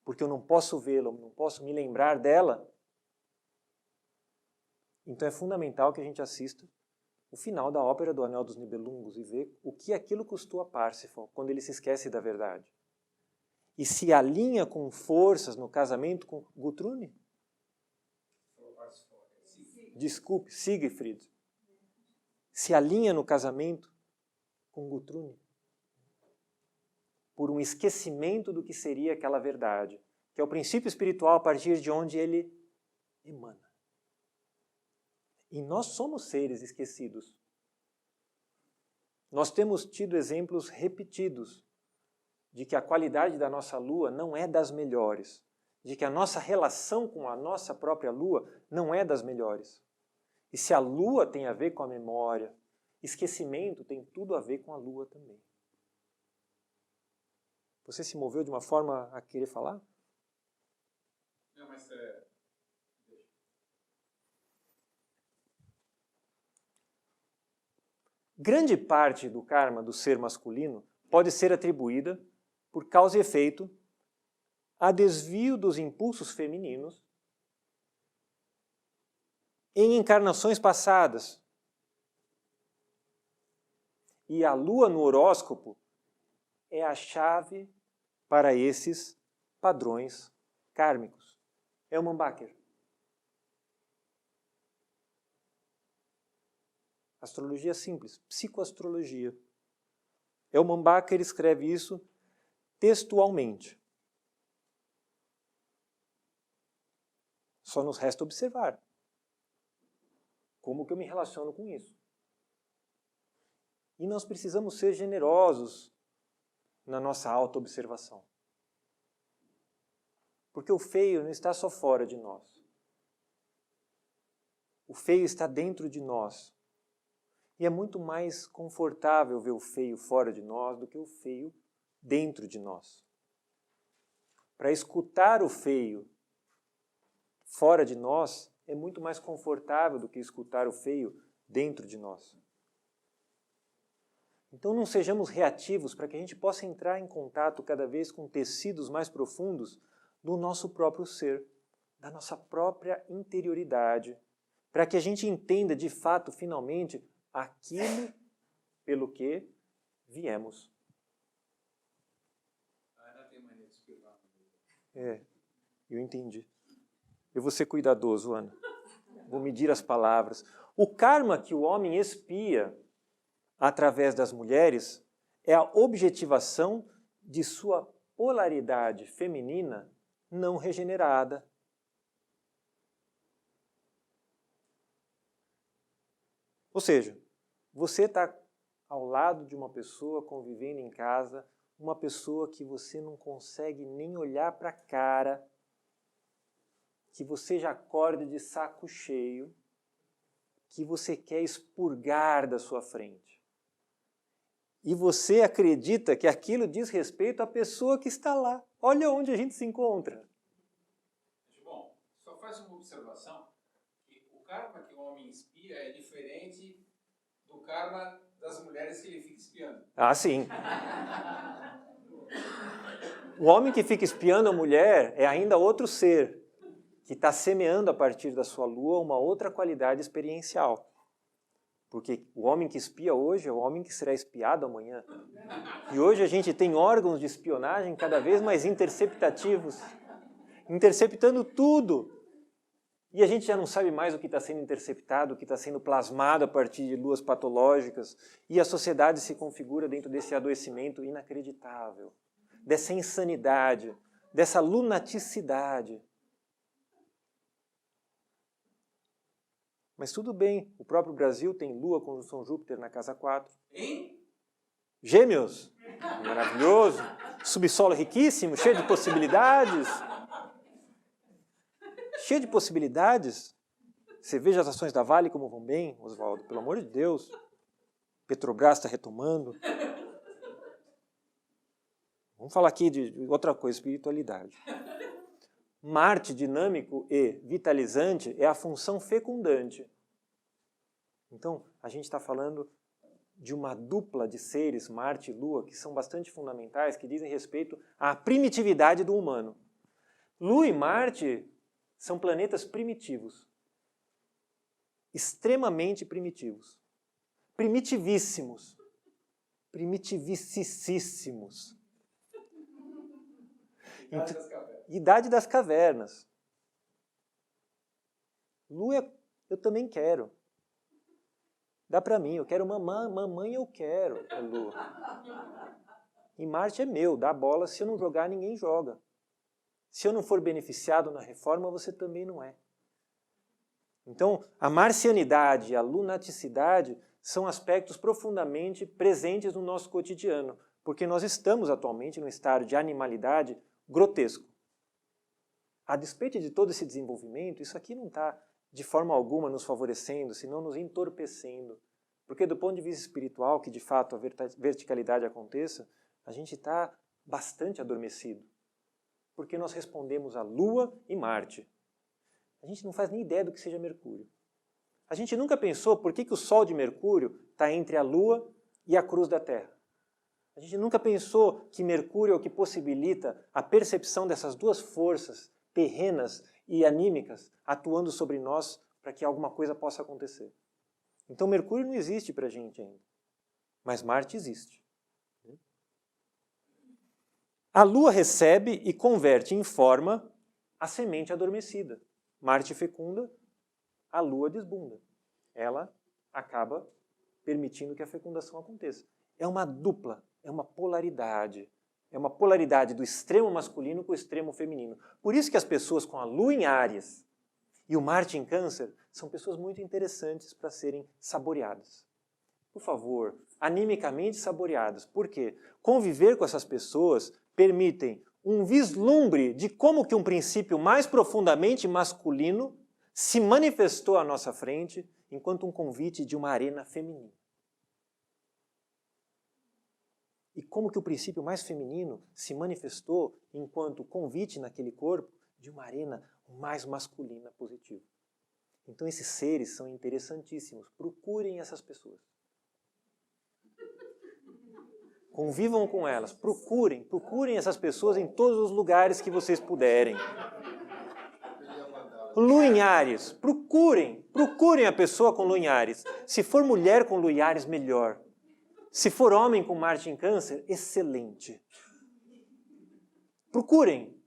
porque eu não posso vê-la, não posso me lembrar dela, então é fundamental que a gente assista o final da ópera do Anel dos Nibelungos e ver o que aquilo custou a Parsifal quando ele se esquece da verdade. E se alinha com forças no casamento com Gutrune? Desculpe, Siegfried. Se alinha no casamento com Gutrune? Por um esquecimento do que seria aquela verdade, que é o princípio espiritual a partir de onde ele emana. E nós somos seres esquecidos. Nós temos tido exemplos repetidos de que a qualidade da nossa lua não é das melhores, de que a nossa relação com a nossa própria lua não é das melhores. E se a lua tem a ver com a memória, esquecimento tem tudo a ver com a lua também. Você se moveu de uma forma a querer falar? Não, mas Grande parte do karma do ser masculino pode ser atribuída, por causa e efeito, a desvio dos impulsos femininos em encarnações passadas. E a lua no horóscopo é a chave para esses padrões kármicos. É o Mambaker. Astrologia simples, psicoastrologia. É o Mambaker escreve isso textualmente. Só nos resta observar como que eu me relaciono com isso. E nós precisamos ser generosos na nossa autoobservação. Porque o feio não está só fora de nós. O feio está dentro de nós. E é muito mais confortável ver o feio fora de nós do que o feio dentro de nós. Para escutar o feio fora de nós é muito mais confortável do que escutar o feio dentro de nós. Então não sejamos reativos para que a gente possa entrar em contato cada vez com tecidos mais profundos do nosso próprio ser, da nossa própria interioridade, para que a gente entenda de fato, finalmente, aquilo pelo que viemos. Eu entendi. Eu vou ser cuidadoso, Ana. Vou medir as palavras. O karma que o homem expia através das mulheres é a objetivação de sua polaridade feminina não regenerada. Ou seja, você está ao lado de uma pessoa convivendo em casa, uma pessoa que você não consegue nem olhar para a cara, que você já acorda de saco cheio, que você quer expurgar da sua frente. E você acredita que aquilo diz respeito à pessoa que está lá. Olha onde a gente se encontra. Bom, só faz uma observação, que o karma que o homem espia é diferente do karma das mulheres que ele fica espiando. Ah, sim. O homem que fica espiando a mulher é ainda outro ser, que está semeando a partir da sua lua uma outra qualidade experiencial. Porque o homem que espia hoje é o homem que será espiado amanhã. E hoje a gente tem órgãos de espionagem cada vez mais interceptativos, interceptando tudo. E a gente já não sabe mais o que está sendo interceptado, o que está sendo plasmado a partir de luas patológicas. E a sociedade se configura dentro desse adoecimento inacreditável, dessa insanidade, dessa lunaticidade. Mas tudo bem, o próprio Brasil tem Lua conjunção Júpiter na casa 4. Hein? Gêmeos, maravilhoso. Subsolo riquíssimo, cheio de possibilidades. Cheio de possibilidades. Você veja as ações da Vale como vão bem, Oswaldo, pelo amor de Deus. Petrobras está retomando. Vamos falar aqui de outra coisa, espiritualidade. Marte, dinâmico e vitalizante, é a função fecundante. Então, a gente está falando de uma dupla de seres, Marte e Lua, que são bastante fundamentais, que dizem respeito à primitividade do humano. Lua e Marte são planetas primitivos. Extremamente primitivos. Primitivíssimos. Primitivicíssimos. Idade das cavernas. Lua, eu também quero. Dá para mim, eu quero mamãe eu quero, é Lua. E Marte é meu, dá bola, se eu não jogar, ninguém joga. Se eu não for beneficiado na reforma, você também não é. Então, a marcianidade e a lunaticidade são aspectos profundamente presentes no nosso cotidiano, porque nós estamos atualmente num estado de animalidade grotesco. A despeito de todo esse desenvolvimento, isso aqui não está de forma alguma nos favorecendo, senão nos entorpecendo. Porque do ponto de vista espiritual, que de fato a verticalidade aconteça, a gente está bastante adormecido. Porque nós respondemos a Lua e Marte. A gente não faz nem ideia do que seja Mercúrio. A gente nunca pensou por que o Sol de Mercúrio está entre a Lua e a cruz da Terra. A gente nunca pensou que Mercúrio é o que possibilita a percepção dessas duas forças terrenas e anímicas atuando sobre nós para que alguma coisa possa acontecer. Então Mercúrio não existe para a gente ainda, mas Marte existe. A Lua recebe e converte em forma a semente adormecida. Marte fecunda, a Lua desbunda. Ela acaba permitindo que a fecundação aconteça. É uma dupla, é uma polaridade. É uma polaridade do extremo masculino com o extremo feminino. Por isso que as pessoas com a Lua em Áries e o Marte em Câncer são pessoas muito interessantes para serem saboreadas. Por favor, animicamente saboreadas. Por quê? Conviver com essas pessoas permitem um vislumbre de como que um princípio mais profundamente masculino se manifestou à nossa frente enquanto um convite de uma arena feminina. E como que o princípio mais feminino se manifestou enquanto convite naquele corpo de uma arena mais masculina positiva. Então esses seres são interessantíssimos. Procurem essas pessoas. Convivam com elas. Procurem essas pessoas em todos os lugares que vocês puderem. Lua em Áries. Procurem a pessoa com Lua em Áries. Se for mulher com Lua em Áries, melhor. Se for homem com Marte em Câncer, excelente. Procurem.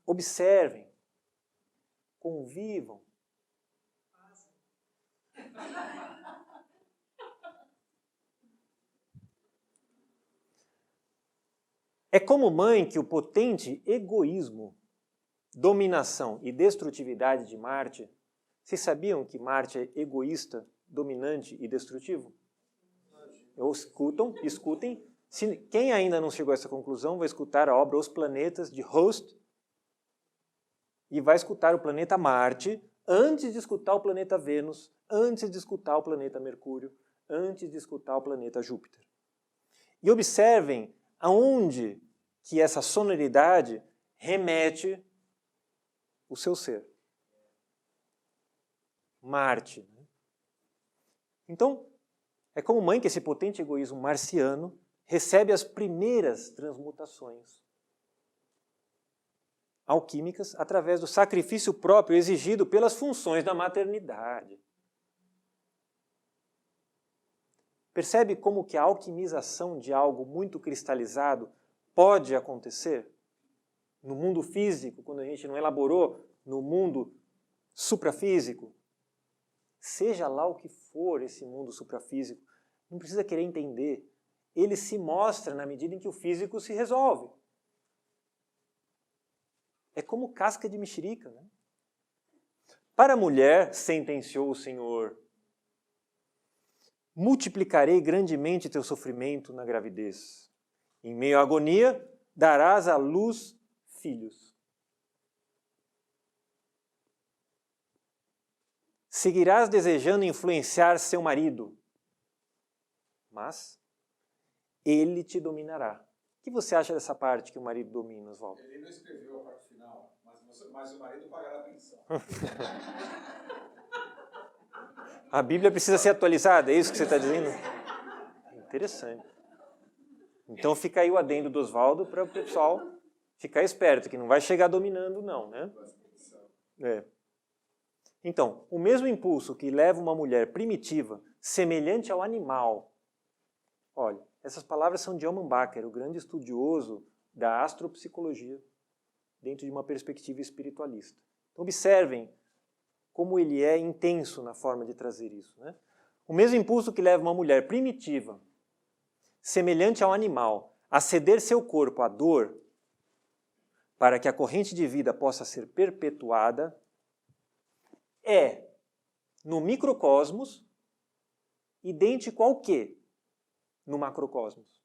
Observem. Convivam. É como mãe que o potente egoísmo, dominação e destrutividade de Marte, vocês sabiam que Marte é egoísta, dominante e destrutivo? Escutem. Quem ainda não chegou a essa conclusão vai escutar a obra Os Planetas, de Host, e vai escutar o planeta Marte antes de escutar o planeta Vênus, antes de escutar o planeta Mercúrio, antes de escutar o planeta Júpiter. E observem aonde que essa sonoridade remete o seu ser. Marte. Então, é como mãe que esse potente egoísmo marciano recebe as primeiras transmutações alquímicas através do sacrifício próprio exigido pelas funções da maternidade. Percebe como que a alquimização de algo muito cristalizado pode acontecer? No mundo físico, quando a gente não elaborou, no mundo suprafísico. Seja lá o que for esse mundo suprafísico, não precisa querer entender. Ele se mostra na medida em que o físico se resolve. É como casca de mexerica, né? Para a mulher, sentenciou o Senhor, multiplicarei grandemente teu sofrimento na gravidez. Em meio à agonia, darás à luz filhos. Seguirás desejando influenciar seu marido, mas ele te dominará. O que você acha dessa parte que o marido domina, Oswaldo? Ele não escreveu a parte final, mas o marido pagará a pensão. A Bíblia precisa ser atualizada, é isso que você está dizendo? Interessante. Então fica aí o adendo do Oswaldo para o pessoal ficar esperto, que não vai chegar dominando não, né? É. Então, o mesmo impulso que leva uma mulher primitiva, semelhante ao animal. Olha, essas palavras são de Oman Baker, o grande estudioso da astropsicologia, dentro de uma perspectiva espiritualista. Então, observem como ele é intenso na forma de trazer isso, né? O mesmo impulso que leva uma mulher primitiva, semelhante ao animal, a ceder seu corpo à dor, para que a corrente de vida possa ser perpetuada, é, no microcosmos, idêntico ao quê? No macrocosmos.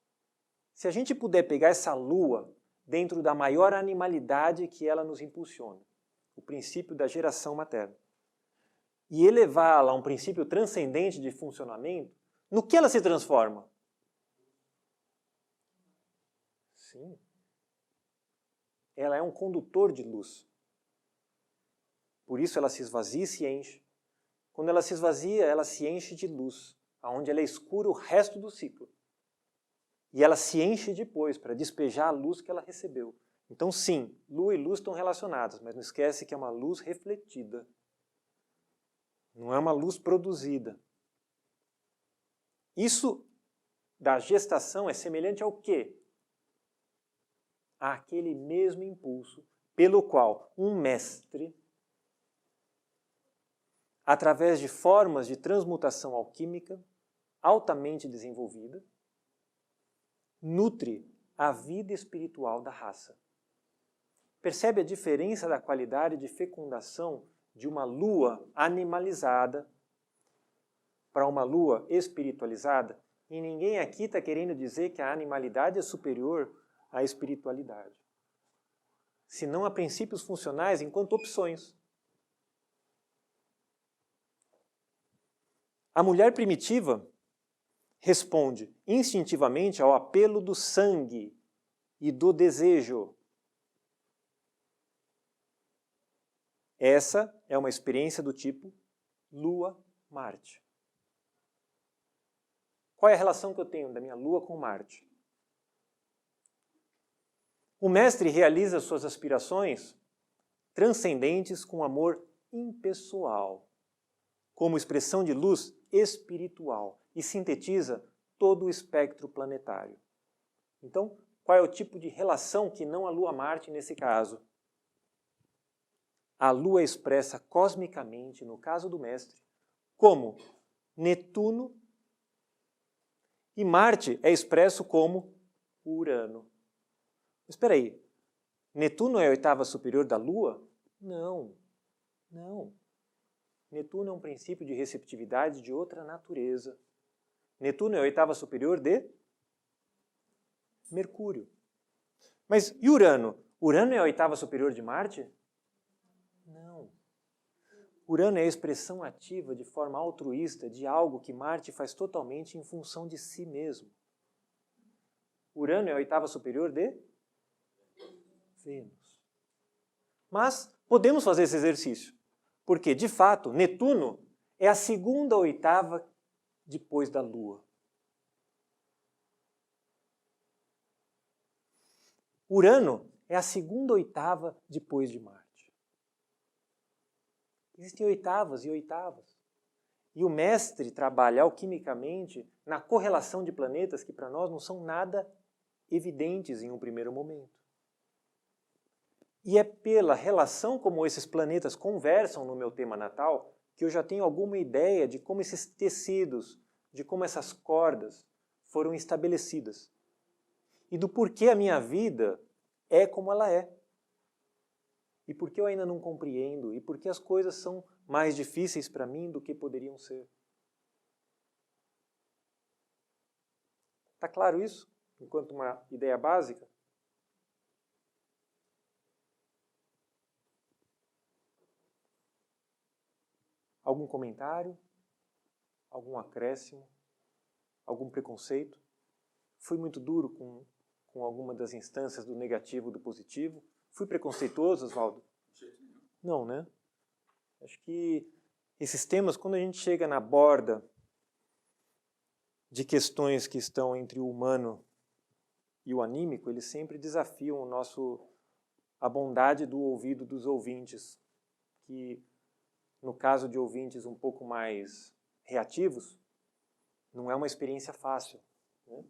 Se a gente puder pegar essa lua dentro da maior animalidade que ela nos impulsiona, o princípio da geração materna, e elevá-la a um princípio transcendente de funcionamento, no que ela se transforma? Sim. Ela é um condutor de luz. Por isso ela se esvazia e se enche. Quando ela se esvazia, ela se enche de luz, aonde ela é escura o resto do ciclo. E ela se enche depois para despejar a luz que ela recebeu. Então sim, lua e luz estão relacionadas, mas não esquece que é uma luz refletida. Não é uma luz produzida. Isso da gestação é semelhante ao quê? Àquele mesmo impulso pelo qual um mestre, através de formas de transmutação alquímica altamente desenvolvida, nutre a vida espiritual da raça. Percebe a diferença da qualidade de fecundação de uma lua animalizada para uma lua espiritualizada? E ninguém aqui está querendo dizer que a animalidade é superior à espiritualidade. Senão há princípios funcionais enquanto opções. A mulher primitiva responde instintivamente ao apelo do sangue e do desejo. Essa é uma experiência do tipo Lua-Marte. Qual é a relação que eu tenho da minha Lua com Marte? O mestre realiza suas aspirações transcendentes com amor impessoal, como expressão de luz espiritual, e sintetiza todo o espectro planetário. Então, qual é o tipo de relação que não a Lua-Marte nesse caso? A Lua é expressa cosmicamente, no caso do mestre, como Netuno, e Marte é expresso como Urano. Mas espera aí, Netuno é a oitava superior da Lua? Não, não. Netuno é um princípio de receptividade de outra natureza. Netuno é a oitava superior de Mercúrio. Mas e Urano? Urano é a oitava superior de Marte? Não. Urano é a expressão ativa de forma altruísta de algo que Marte faz totalmente em função de si mesmo. Urano é a oitava superior de Vênus. Mas podemos fazer esse exercício, porque, de fato, Netuno é a segunda oitava depois da Lua. Urano é a segunda oitava depois de Marte. Existem oitavas e oitavas. E o mestre trabalha alquimicamente na correlação de planetas que para nós não são nada evidentes em um primeiro momento. E é pela relação como esses planetas conversam no meu tema natal que eu já tenho alguma ideia de como esses tecidos, de como essas cordas foram estabelecidas. E do porquê a minha vida é como ela é. E por que eu ainda não compreendo, e por que as coisas são mais difíceis para mim do que poderiam ser. Está claro isso? Enquanto uma ideia básica? Algum comentário? Algum acréscimo? Algum preconceito? Fui muito duro com alguma das instâncias do negativo, do positivo? Fui preconceituoso, Oswaldo? Não, né? Acho que esses temas, quando a gente chega na borda de questões que estão entre o humano e o anímico, eles sempre desafiam a bondade do ouvido dos ouvintes, que no caso de ouvintes um pouco mais reativos, não é uma experiência fácil, né?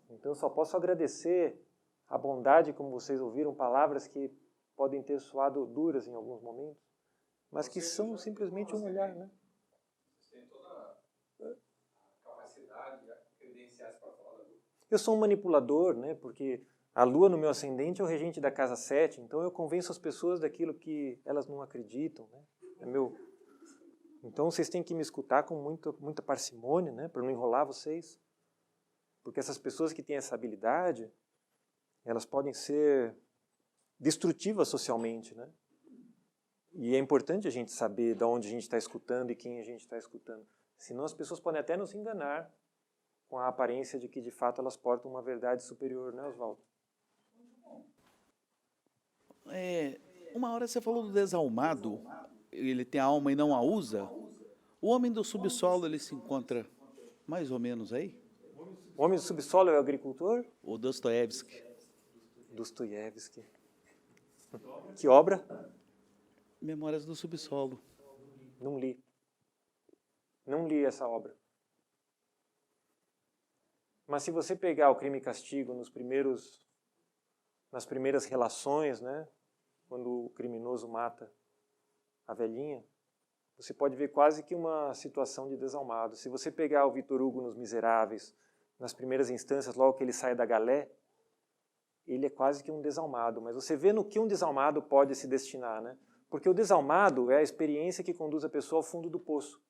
Então eu só posso agradecer a bondade, como vocês ouviram, palavras que podem ter soado duras em alguns momentos, mas que são simplesmente um olhar, né? Você tem toda a capacidade, credenciais para falar da Lua. Eu sou um manipulador, né? Porque a Lua no meu ascendente é o regente da casa 7, então eu convenço as pessoas daquilo que elas não acreditam, né? Então vocês têm que me escutar com muita parcimônia, né? Para não enrolar vocês. Porque essas pessoas que têm essa habilidade, elas podem ser destrutivas socialmente, né? E é importante a gente saber de onde a gente está escutando e quem a gente está escutando. Senão as pessoas podem até nos enganar com a aparência de que, de fato, elas portam uma verdade superior, né, Oswaldo? Uma hora você falou do desalmado, ele tem a alma e não a usa. O homem do subsolo, ele se encontra mais ou menos aí? O homem do subsolo é o agricultor? O Dostoiévski. Dostoiévski. Que obra? Memórias do Subsolo. Não li. Não li essa obra. Mas se você pegar o Crime e Castigo nas primeiras relações, né, quando o criminoso mata a velhinha, você pode ver quase que uma situação de desalmado. Se você pegar o Victor Hugo nos Miseráveis, nas primeiras instâncias, logo que ele sai da galé, ele é quase que um desalmado. Mas você vê no que um desalmado pode se destinar, né? Porque o desalmado é a experiência que conduz a pessoa ao fundo do poço.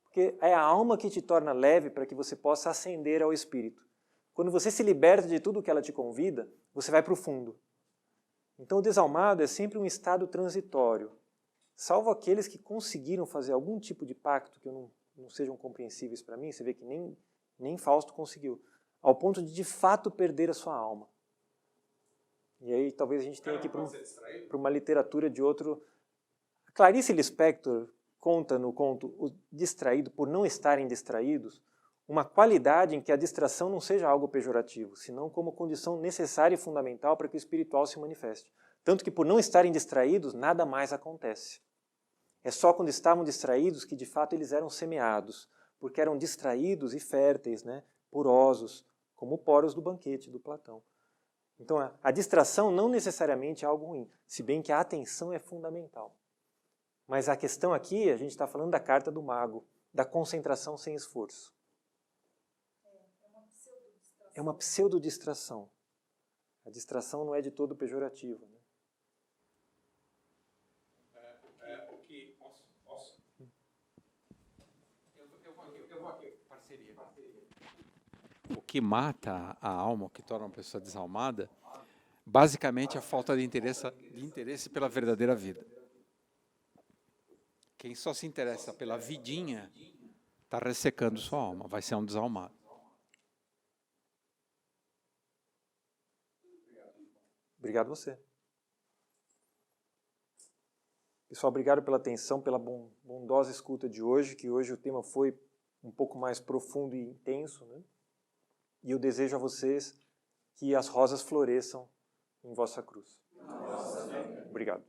Porque é a alma que te torna leve para que você possa ascender ao espírito. Quando você se liberta de tudo que ela te convida, você vai para o fundo. Então o desalmado é sempre um estado transitório, salvo aqueles que conseguiram fazer algum tipo de pacto que não sejam compreensíveis para mim. Você vê que nem Fausto conseguiu, ao ponto de fato perder a sua alma. E aí talvez a gente tenha que ir para uma literatura de outro... Clarice Lispector conta no conto O Distraído, por não estarem distraídos, uma qualidade em que a distração não seja algo pejorativo, senão como condição necessária e fundamental para que o espiritual se manifeste. Tanto que por não estarem distraídos, nada mais acontece. É só quando estavam distraídos que de fato eles eram semeados, porque eram distraídos e férteis, né, porosos, como poros do banquete do Platão. Então a distração não necessariamente é algo ruim, se bem que a atenção é fundamental. Mas a questão aqui, a gente está falando da carta do mago, da concentração sem esforço. É uma pseudo-distração. A distração não é de todo pejorativa, né? Eu vou aqui, parceria. O que mata a alma, o que torna uma pessoa desalmada, basicamente é a falta de interesse pela verdadeira vida. Quem só se interessa pela vidinha está ressecando sua alma, vai ser um desalmado. Obrigado a você. Pessoal, obrigado pela atenção, pela bondosa escuta de hoje, que hoje o tema foi um pouco mais profundo e intenso, né? E eu desejo a vocês que as rosas floresçam em vossa cruz. Obrigado.